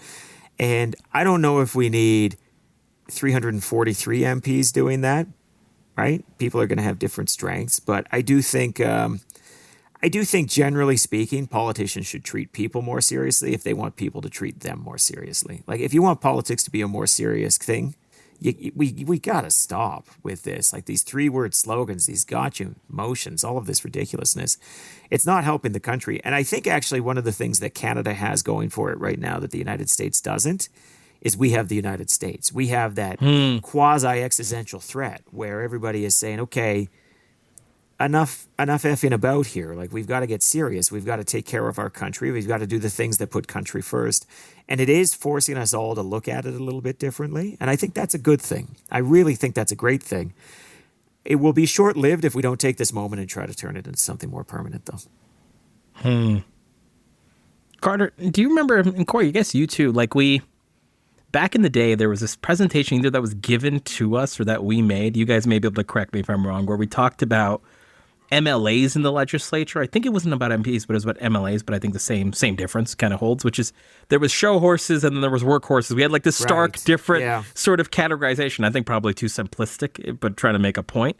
And I don't know if we need 343 MPs doing that, right? People are going to have different strengths, but I do think generally speaking, politicians should treat people more seriously if they want people to treat them more seriously. Like if you want politics to be a more serious thing, we got to stop with this. Like these 3-word slogans, these gotcha motions, all of this ridiculousness. It's not helping the country. And I think actually one of the things that Canada has going for it right now that the United States doesn't is we have the United States. We have that quasi-existential threat where everybody is saying, okay, enough effing about here. Like we've got to get serious. We've got to take care of our country. We've got to do the things that put country first. And it is forcing us all to look at it a little bit differently. And I think that's a good thing. I really think that's a great thing. It will be short-lived if we don't take this moment and try to turn it into something more permanent, though. Carter, do you remember, and Corey, I guess you too, like back in the day, there was this presentation either that was given to us or that we made. You guys may be able to correct me if I'm wrong, where we talked about MLAs in the legislature. I think it wasn't about MPs, but it was about MLAs, but I think the same difference kind of holds, which is there was show horses and then there was work horses. We had like this stark, different sort of categorization. I think probably too simplistic, but trying to make a point.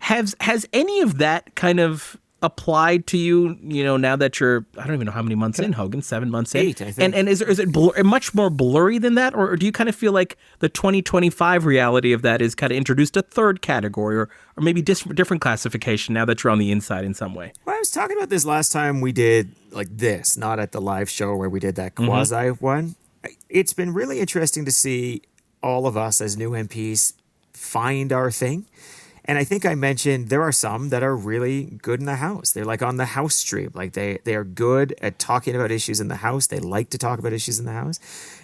Has any of that kind of applied to you, now that you're, I don't even know how many months in, Hogan, 7 months in? 8, I think. And is it much more blurry than that? Or do you kind of feel like the 2025 reality of that is kind of introduced a third category or maybe different classification now that you're on the inside in some way? Well, I was talking about this last time we did like this, not at the live show where we did that quasi one. It's been really interesting to see all of us as new MPs find our thing. And I think I mentioned there are some that are really good in the House. They're like on the House stream. Like they are good at talking about issues in the House. They like to talk about issues in the House.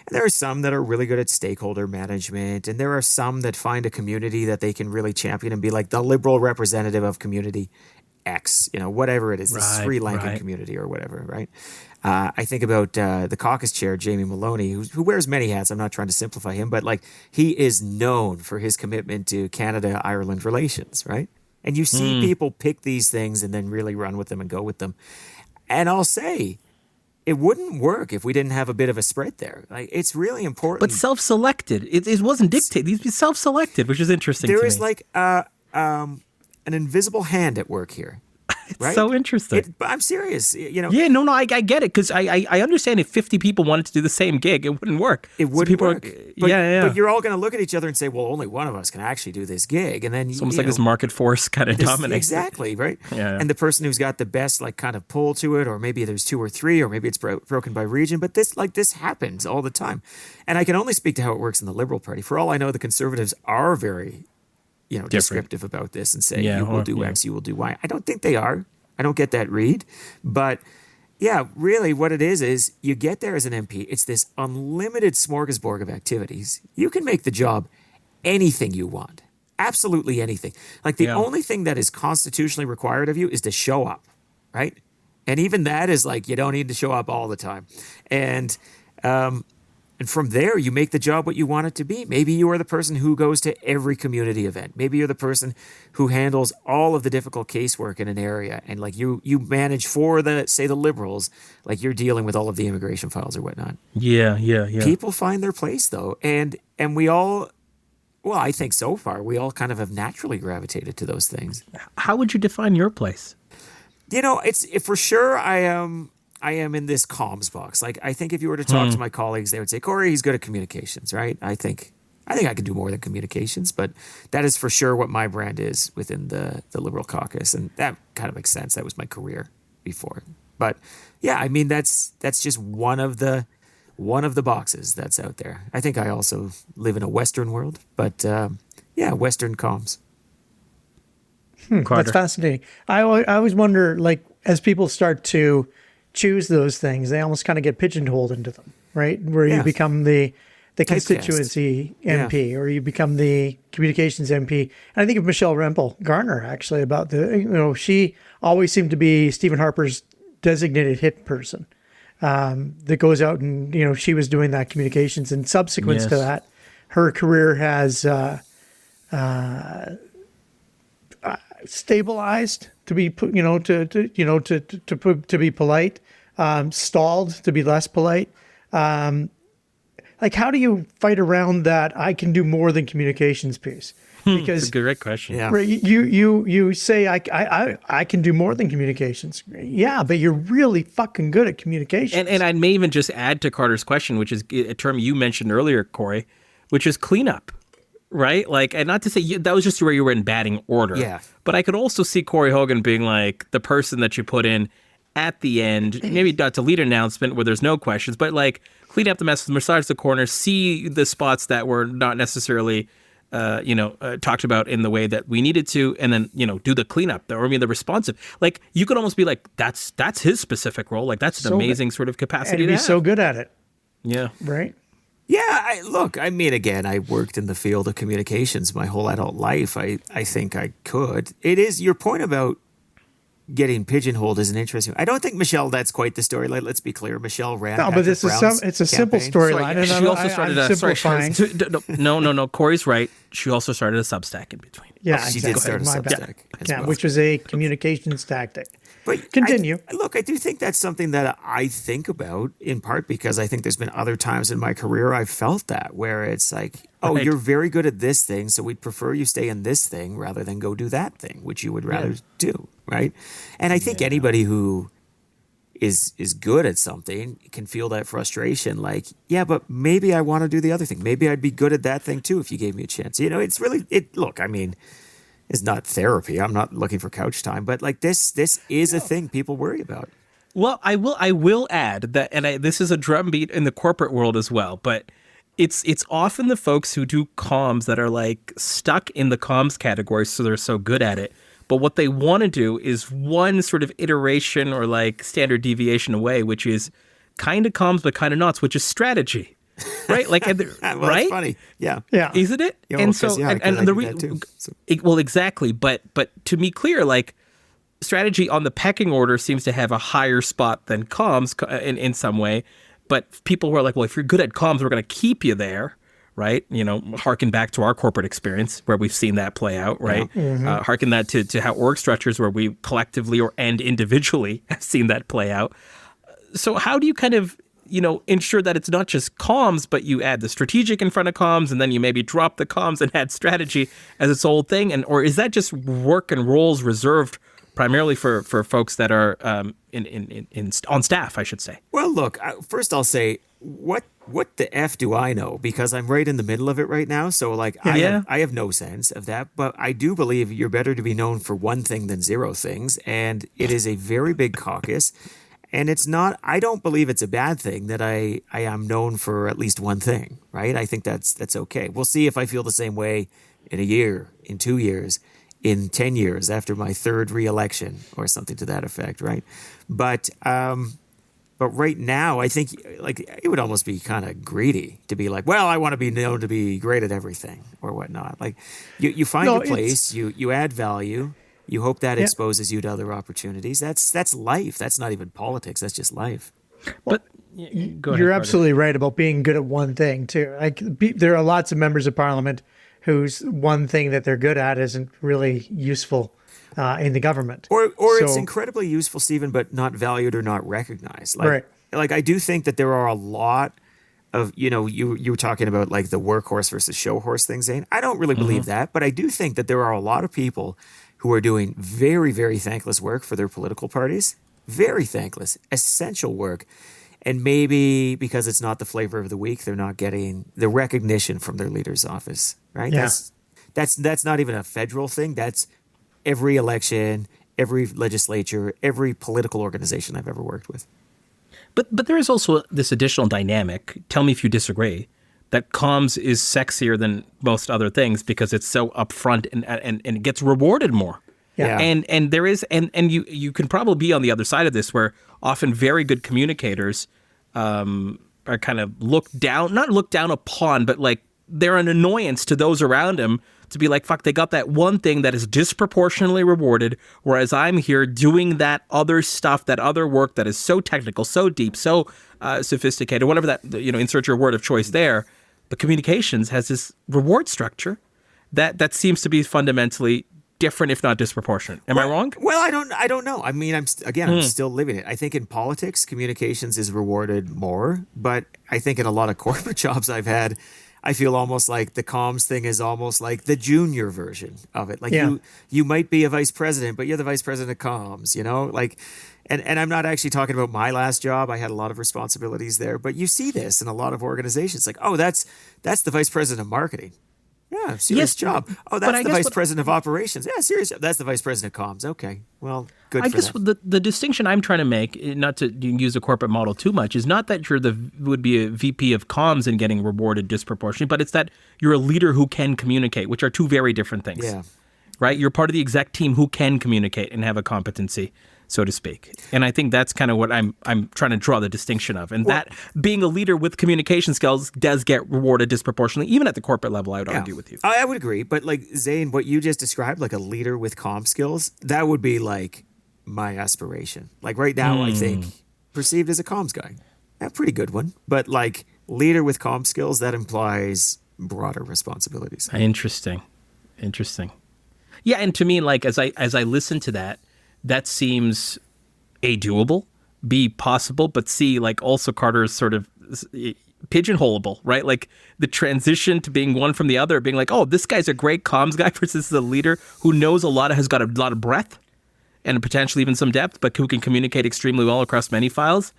And there are some that are really good at stakeholder management. And there are some that find a community that they can really champion and be like the liberal representative of community. X, whatever it is, the Sri Lankan community or whatever, right? I think about the caucus chair, Jamie Maloney, who wears many hats. I'm not trying to simplify him, but he is known for his commitment to Canada-Ireland relations, right? And you see people pick these things and then really run with them and go with them. And I'll say, it wouldn't work if we didn't have a bit of a spread there. It's really important. But self-selected. It wasn't dictated. These self-selected, which is interesting to me. There is an invisible hand at work here. Right? So interesting. I'm serious. Yeah, no, I get it, because I understand if 50 people wanted to do the same gig, it wouldn't work. It wouldn't work. But you're all going to look at each other and say, well, only one of us can actually do this gig. And then it's almost like this market force kind of dominates. Exactly, right? Yeah. And the person who's got the best kind of pull to it, or maybe there's 2 or 3, or maybe it's broken by region. But this happens all the time. And I can only speak to how it works in the Liberal Party. For all I know, the Conservatives are very descriptive about this and say, you will do X, you will do Y. I don't think they are. I don't get that read. But yeah, really what it is you get there as an MP. It's this unlimited smorgasbord of activities. You can make the job anything you want. Absolutely anything. The only thing that is constitutionally required of you is to show up, right? And even that is you don't need to show up all the time. And from there, you make the job what you want it to be. Maybe you are the person who goes to every community event. Maybe you're the person who handles all of the difficult casework in an area. And you manage for the Liberals, you're dealing with all of the immigration files or whatnot. Yeah. People find their place, though. And we all, well, I think so far, we all kind of have naturally gravitated to those things. How would you define your place? It's for sure I am in this comms box. I think if you were to talk to my colleagues, they would say, Corey, he's good at communications, right? I think I can do more than communications, but that is for sure what my brand is within the Liberal caucus. And that kind of makes sense. That was my career before. But yeah, I mean, that's just one of the boxes that's out there. I think I also live in a Western world, but Western comms. That's fascinating. I always wonder, as people start to choose those things, they almost kind of get pigeonholed into them, right? Where you become the constituency MP, or you become the communications MP. And I think of Michelle Rempel Garner, actually, about she always seemed to be Stephen Harper's designated hit person that goes out and, she was doing that communications. And subsequent to that, her career has stabilized, to be to be polite, stalled, to be less polite. How do you fight around that? I can do more than communications piece, because it's a great question. Yeah. Right, you say I can do more than communications. Yeah, but you're really fucking good at communications. And I may even just add to Carter's question, which is a term you mentioned earlier, Corey, which is cleanup. Right? And not to say that was just where you were in batting order. Yeah. But I could also see Corey Hogan being the person that you put in at the end, maybe not to lead an announcement where there's no questions, but clean up the mess, massage the corner, see the spots that were not necessarily, talked about in the way that we needed to, and then, do the cleanup, the responsive. You could almost be that's his specific role. That's an amazing sort of capacity and to be have. so good at it. Yeah. Right? Yeah, again, I worked in the field of communications my whole adult life. I think I could. It is your point about getting pigeonholed is an interesting. I don't think Michelle. That's quite the story. Let's be clear. Michelle ran. No, but this is it's a simple storyline. She also started simplifying. No. Corey's right. She also started a Substack in between. Yeah, she did start a Substack. Yeah, which was a communications tactic. But continue. I do think that's something that I think about, in part because I think there's been other times in my career I've felt that, where it's you're very good at this thing, so we'd prefer you stay in this thing rather than go do that thing, which you would rather do, right? And I think anybody who is good at something can feel that frustration, but maybe I want to do the other thing. Maybe I'd be good at that thing too if you gave me a chance. It's really, it's not therapy. I'm not looking for couch time, but this is a thing people worry about. Well, I will add that, and this is a drumbeat in the corporate world as well, but it's often the folks who do comms that are stuck in the comms category, so they're so good at it. But what they want to do is one sort of iteration or standard deviation away, which is kind of comms but kind of not, which is strategy. Right? Well, right? That's funny. Yeah. Isn't it? And so, well, exactly. But to be clear, strategy on the pecking order seems to have a higher spot than comms in some way. But people were like, well, if you're good at comms, we're going to keep you there, right? Harken back to our corporate experience where we've seen that play out, right? Yeah. Harken that to how org structures where we collectively and individually have seen that play out. So how do you kind of, ensure that it's not just comms, but you add the strategic in front of comms, and then you maybe drop the comms and add strategy as its whole thing? Or is that just work and roles reserved primarily for folks that are on staff, I should say? Well, look, first I'll say, what the F do I know? Because I'm right in the middle of it right now. So I have no sense of that. But I do believe you're better to be known for one thing than zero things. And it is a very big caucus. And it's not, I don't believe it's a bad thing that I am known for at least one thing, right? I think that's okay. We'll see if I feel the same way in a year, in 2 years, in 10 years after my third re-election or something to that effect, right? But right now, I think it would almost be kind of greedy to be like, well, I want to be known to be great at everything or whatnot. Like you find a place, you add value. You hope that exposes you to other opportunities. That's life. That's not even politics. That's just life. But go ahead, you're absolutely right about being good at one thing too. There are lots of members of Parliament whose one thing that they're good at isn't really useful in the government. Or it's incredibly useful, Stephen, but not valued or not recognized. Right. Like I do think that there are a lot of, you were talking about like the workhorse versus show horse thing, Zain. I don't really believe that, but I do think that there are a lot of people who are doing very, very thankless work for their political parties. Very thankless, essential work. And maybe because it's not the flavor of the week, they're not getting the recognition from their leader's office, right? Yeah. That's not even a federal thing. That's every election, every legislature, every political organization I've ever worked with. But there is also this additional dynamic. Tell me if you disagree. That comms is sexier than most other things because it's so upfront and it gets rewarded more. Yeah. And there is and you can probably be on the other side of this where often very good communicators are kind of not looked down upon, but like they're an annoyance to those around them to be like, fuck, they got that one thing that is disproportionately rewarded, whereas I'm here doing that other stuff, that other work that is so technical, so deep, so sophisticated, whatever that, insert your word of choice there. But communications has this reward structure that seems to be fundamentally different, if not disproportionate. Am I wrong? Well, I don't know. I mean, I'm still living it. I think in politics, communications is rewarded more, but I think in a lot of corporate jobs I've had, I feel almost like the comms thing is almost like the junior version of it. Like you might be a vice president, but you're the vice president of comms, like. And I'm not actually talking about my last job. I had a lot of responsibilities there. But you see this in a lot of organizations. Like, oh, that's the vice president of marketing. Yeah, serious job. Oh, that's the vice president of operations. Yeah, serious job. That's the vice president of comms. Okay, well, good for them. I guess the distinction I'm trying to make, not to use a corporate model too much, is not that would be a VP of comms and getting rewarded disproportionately, but it's that you're a leader who can communicate, which are two very different things. Yeah. Right? You're part of the exec team who can communicate and have a competency, so to speak. And I think that's kind of what I'm trying to draw the distinction of. And that being a leader with communication skills does get rewarded disproportionately, even at the corporate level, I would argue with you. I would agree. But like Zain, what you just described, like a leader with comm skills, that would be like my aspiration. Like right now, I think perceived as a comms guy. A pretty good one. But like leader with comm skills, that implies broader responsibilities. Interesting. Yeah, and to me, like as I listen to that seems A, doable, B, possible, but C, like also Carter's sort of pigeonholable, right? Like the transition to being one from the other, being like, oh, this guy's a great comms guy versus a leader who knows has got a lot of breadth and potentially even some depth, but who can communicate extremely well across many files.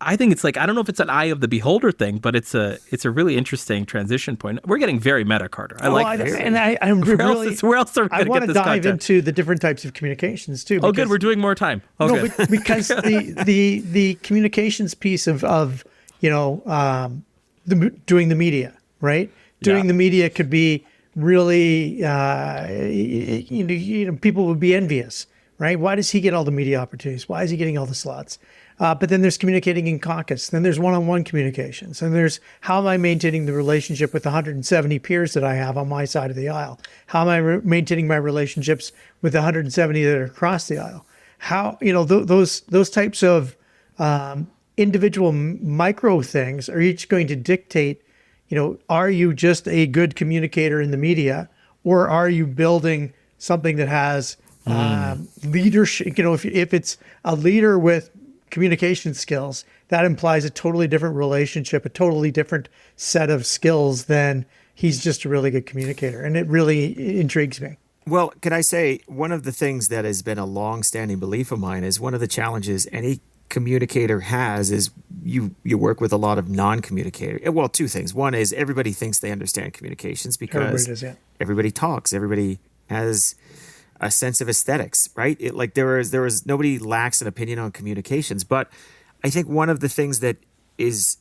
I think it's like, I don't know if it's an eye of the beholder thing, but it's a really interesting transition point. We're getting very meta, Carter. I like this. And I'm really, where else are we I want to dive content? into the different types of communications too. Oh, good. We're doing more time. Okay. No, because the communications piece of doing the media, right? Doing the media could be really, people would be envious, right? Why does he get all the media opportunities? Why is he getting all the slots? But then there's communicating in caucus. Then there's one-on-one communications. And there's how am I maintaining the relationship with the 170 peers that I have on my side of the aisle? How am I maintaining my relationships with the 170 that are across the aisle? how, those types of individual micro things are each going to dictate, are you just a good communicator in the media, or are you building something that has leadership? If it's a leader with communication skills, that implies a totally different relationship, a totally different set of skills than he's just a really good communicator. And it really intrigues me. Well, can I say one of the things that has been a long-standing belief of mine is one of the challenges any communicator has is you work with a lot of non-communicators. Well, two things. One is everybody thinks they understand communications because everybody talks. Everybody has a sense of aesthetics, right? There is nobody lacks an opinion on communications. But I think one of the things that is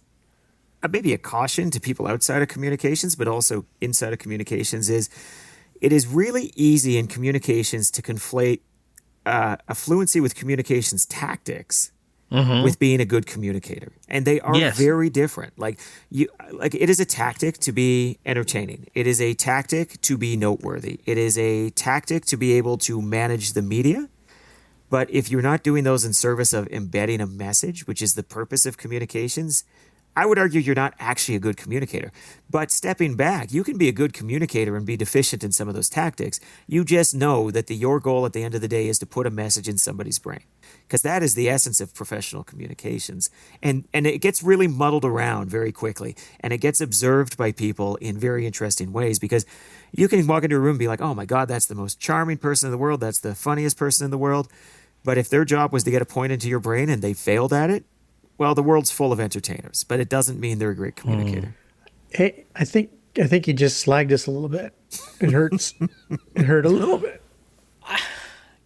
maybe a caution to people outside of communications, but also inside of communications, is it is really easy in communications to conflate a fluency with communications tactics with being a good communicator. And they are very different. It is a tactic to be entertaining. It is a tactic to be noteworthy. It is a tactic to be able to manage the media. But if you're not doing those in service of embedding a message, which is the purpose of communications, I would argue you're not actually a good communicator. But stepping back, you can be a good communicator and be deficient in some of those tactics. You just know that your goal at the end of the day is to put a message in somebody's brain, because that is the essence of professional communications. And it gets really muddled around very quickly, and it gets observed by people in very interesting ways, because you can walk into a room and be like, oh my God, that's the most charming person in the world. That's the funniest person in the world. But if their job was to get a point into your brain and they failed at it, well, the world's full of entertainers, but it doesn't mean they're a great communicator. Hey, I think you just slagged us a little bit. It hurts. It hurt a little bit.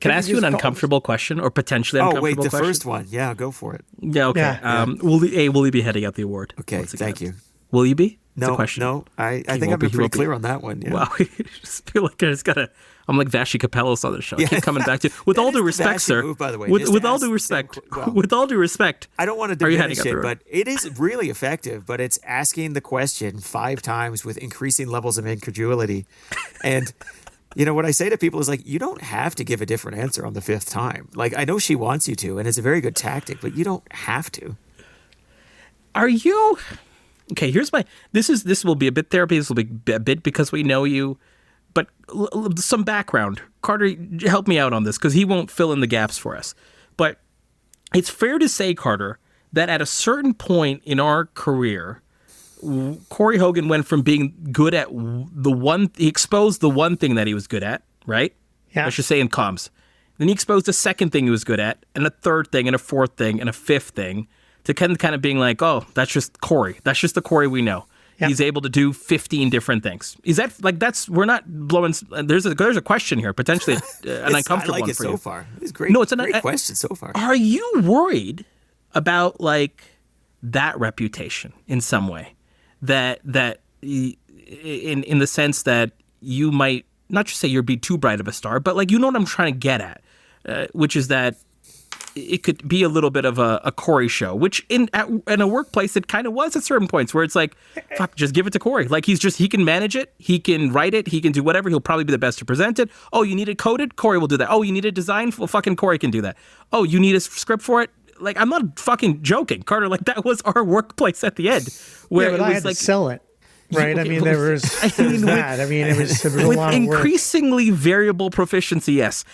Can I ask you an uncomfortable question, or potentially uncomfortable question? Oh, wait, the first one. Yeah, go for it. Yeah, okay. Yeah. Will you be heading out the award? Okay, thank you. Will you be? No, question. No. I think I've been pretty clear on that one. Yeah. Wow, I just feel like I just gotta. I'm like Vashi Capellos on the show. I keep coming back to with all due respect, sir. Move, by the way. With all due respect, with all due respect, I don't want to diminish it, but it is really effective. But it's asking the question 5 times with increasing levels of incredulity, and what I say to people is you don't have to give a different answer on the 5th time. I know she wants you to, and it's a very good tactic, but you don't have to. Are you? Okay, here's this will be a bit therapy. This will be a bit because we know you. But some background. Carter, help me out on this, because he won't fill in the gaps for us. But it's fair to say, Carter, that at a certain point in our career, Corey Hogan went from being good at he exposed the one thing that he was good at, right? Yeah. Let's just say in comms. Then he exposed a second thing he was good at, and a third thing, and a fourth thing, and a fifth thing, to kind of being like, oh, that's just Corey. That's just the Corey we know. Yep. He's able to do 15 different things. Is that we're not blowing? There's a question here, potentially an uncomfortable I like one it for so you. far. It's great. No, it's a great question so far. Are you worried about that reputation in some way? That in the sense that you might not just say you're be too bright of a star, but you know what I'm trying to get at, which is that it could be a little bit of a Corey show, which in a workplace it kind of was at certain points where it's fuck, just give it to Corey. He can manage it, he can write it, he can do whatever. He'll probably be the best to present it. Oh, you need it coded? Corey will do that. Oh, you need it designed? Well, fucking Corey can do that. Oh, you need a script for it? I'm not fucking joking, Carter. That was our workplace at the end, where it was I had to sell it. Right, okay, there was that. It was a with lot of work. Increasingly variable proficiency, yes.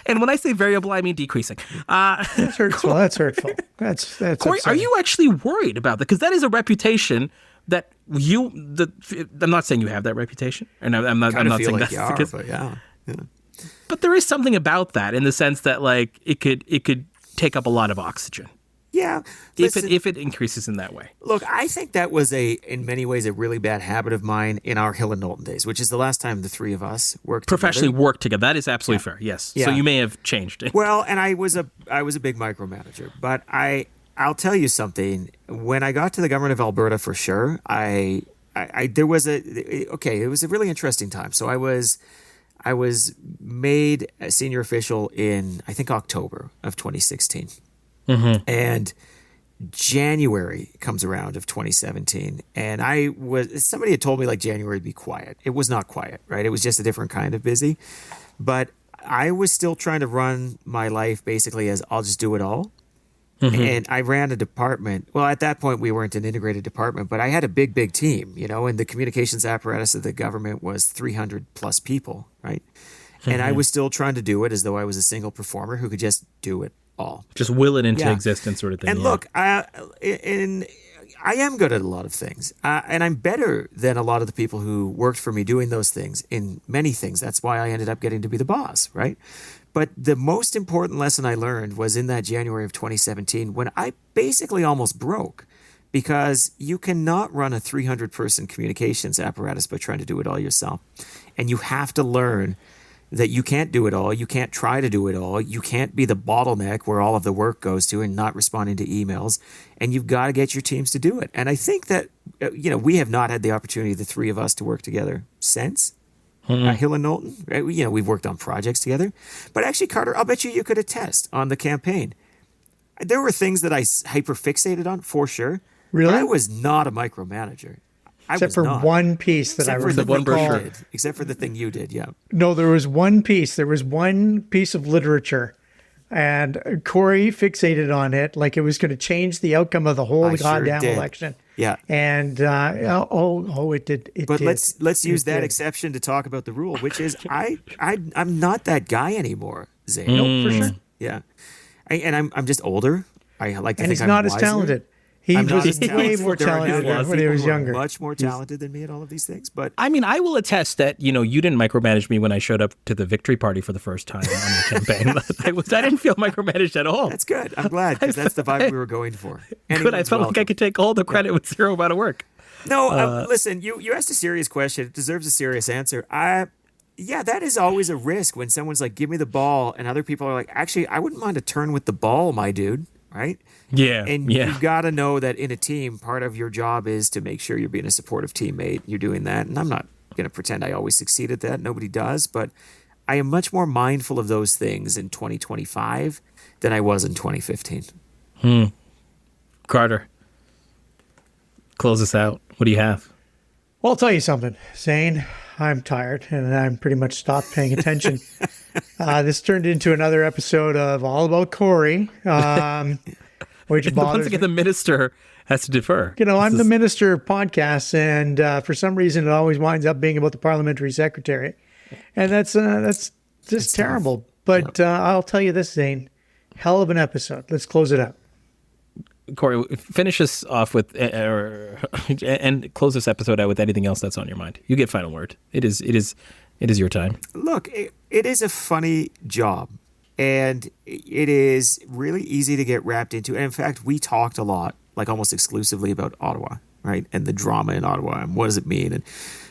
And when I say variable, I mean decreasing. That's hurtful. That's hurtful. That's Corey, upsetting. are you actually worried about that? Because that is a reputation that I'm not saying you have that reputation, and I'm not saying that's the case. But yeah. But there is something about that in the sense that it could take up a lot of oxygen. Yeah. If it increases in that way. Look, I think that was in many ways a really bad habit of mine in our Hill and Knowlton days, which is the last time the three of us professionally worked together. That is absolutely fair. Yes. Yeah. So you may have changed it. Well, and I was a big micromanager, but I'll tell you something. When I got to the government of Alberta, for sure, it was a really interesting time. So I was made a senior official in, I think, October of 2016. Mm-hmm. And January comes around of 2017, and somebody had told me January would be quiet. It was not quiet, right? It was just a different kind of busy. But I was still trying to run my life basically as I'll just do it all. And I ran a department. Well, at that point, we weren't an integrated department, but I had a big team, and the communications apparatus of the government was 300 plus people, right? And I was still trying to do it as though I was a single performer who could just do it all. Just will it into existence sort of thing. And look, I am good at a lot of things. And I'm better than a lot of the people who worked for me doing those things in many things. That's why I ended up getting to be the boss, right? But the most important lesson I learned was in that January of 2017 when I basically almost broke, because you cannot run a 300-person communications apparatus by trying to do it all yourself. And you have to learn that you can't do it all. You can't try to do it all. You can't be the bottleneck where all of the work goes to and not responding to emails. And you've got to get your teams to do it. And I think that, we have not had the opportunity, the three of us, to work together since. Hill and Knowlton, right? We've worked on projects together. But actually, Carter, I'll bet you could attest on the campaign. There were things that I hyper-fixated on, for sure. Really? But I was not a micromanager. Except for one piece that I recall. Except for the thing you did, yeah. No, there was one piece. There was one piece of literature. And Corey fixated on it like it was going to change the outcome of the whole goddamn election. Yeah. And it did. But let's use that exception to talk about the rule, which is I'm not that guy anymore, Zain. No, for sure. Yeah. I'm just older. I like to think he's I'm not wiser. as talented. He was way more talented when he was younger. Much more talented than me at all of these things. But I mean, I will attest that, you didn't micromanage me when I showed up to the victory party for the first time on your campaign. I didn't feel micromanaged at all. That's good. I'm glad, because that's the vibe we were going for. Good. I felt like I could take all the credit with zero amount of work. No, listen, you asked a serious question. It deserves a serious answer. Yeah, that is always a risk when someone's like, give me the ball, and other people are like, actually, I wouldn't mind a turn with the ball, my dude, right? Yeah. And you've got to know that in a team, part of your job is to make sure you're being a supportive teammate. You're doing that. And I'm not going to pretend I always succeed at that. Nobody does. But I am much more mindful of those things in 2025 than I was in 2015. Carter, close us out. What do you have? Well, I'll tell you something, Zain. I'm tired, and I'm pretty much stopped paying attention. This turned into another episode of All About Corey, which bothers once again, the minister has to defer. I'm the minister of podcasts, and for some reason, it always winds up being about the parliamentary secretary, and that's just terrible. Tough. But I'll tell you this, Zain, hell of an episode. Let's close it out. Corey, finish us off with, and close this episode out with anything else that's on your mind. You get final word. It is your time. Look, it is a funny job, and it is really easy to get wrapped into. And in fact, we talked a lot, like almost exclusively, about Ottawa, right? And the drama in Ottawa, and what does it mean, and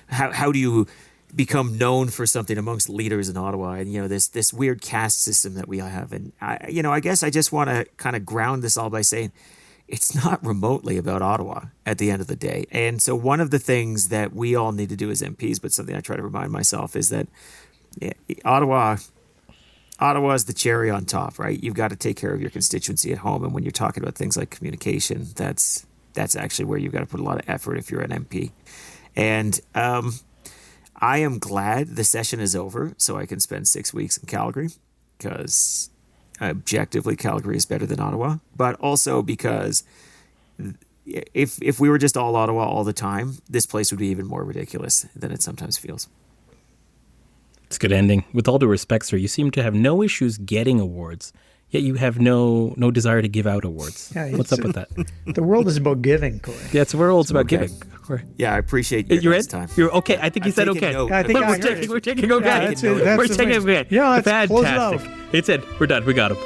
how do you become known for something amongst leaders in Ottawa, and this weird caste system that we have. And I guess I just want to kind of ground this all by saying, it's not remotely about Ottawa at the end of the day. And so one of the things that we all need to do as MPs, but something I try to remind myself, is that Ottawa is the cherry on top, right? You've got to take care of your constituency at home. And when you're talking about things like communication, that's actually where you've got to put a lot of effort if you're an MP. And I am glad the session is over so I can spend 6 weeks in Calgary, because objectively, Calgary is better than Ottawa, but also because if we were just all Ottawa all the time, this place would be even more ridiculous than it sometimes feels. It's a good ending. With all due respect, sir, you seem to have no issues getting awards, yet you have no desire to give out awards. Yeah, what's up with that? The world is about giving, Corey. Yeah, the world's about giving. Yeah, I appreciate your You're time. You're okay. I think you said okay. I think we're taking okay. Yeah, we're taking okay. Yeah, fantastic. close it out. It's it. We're done. We got him.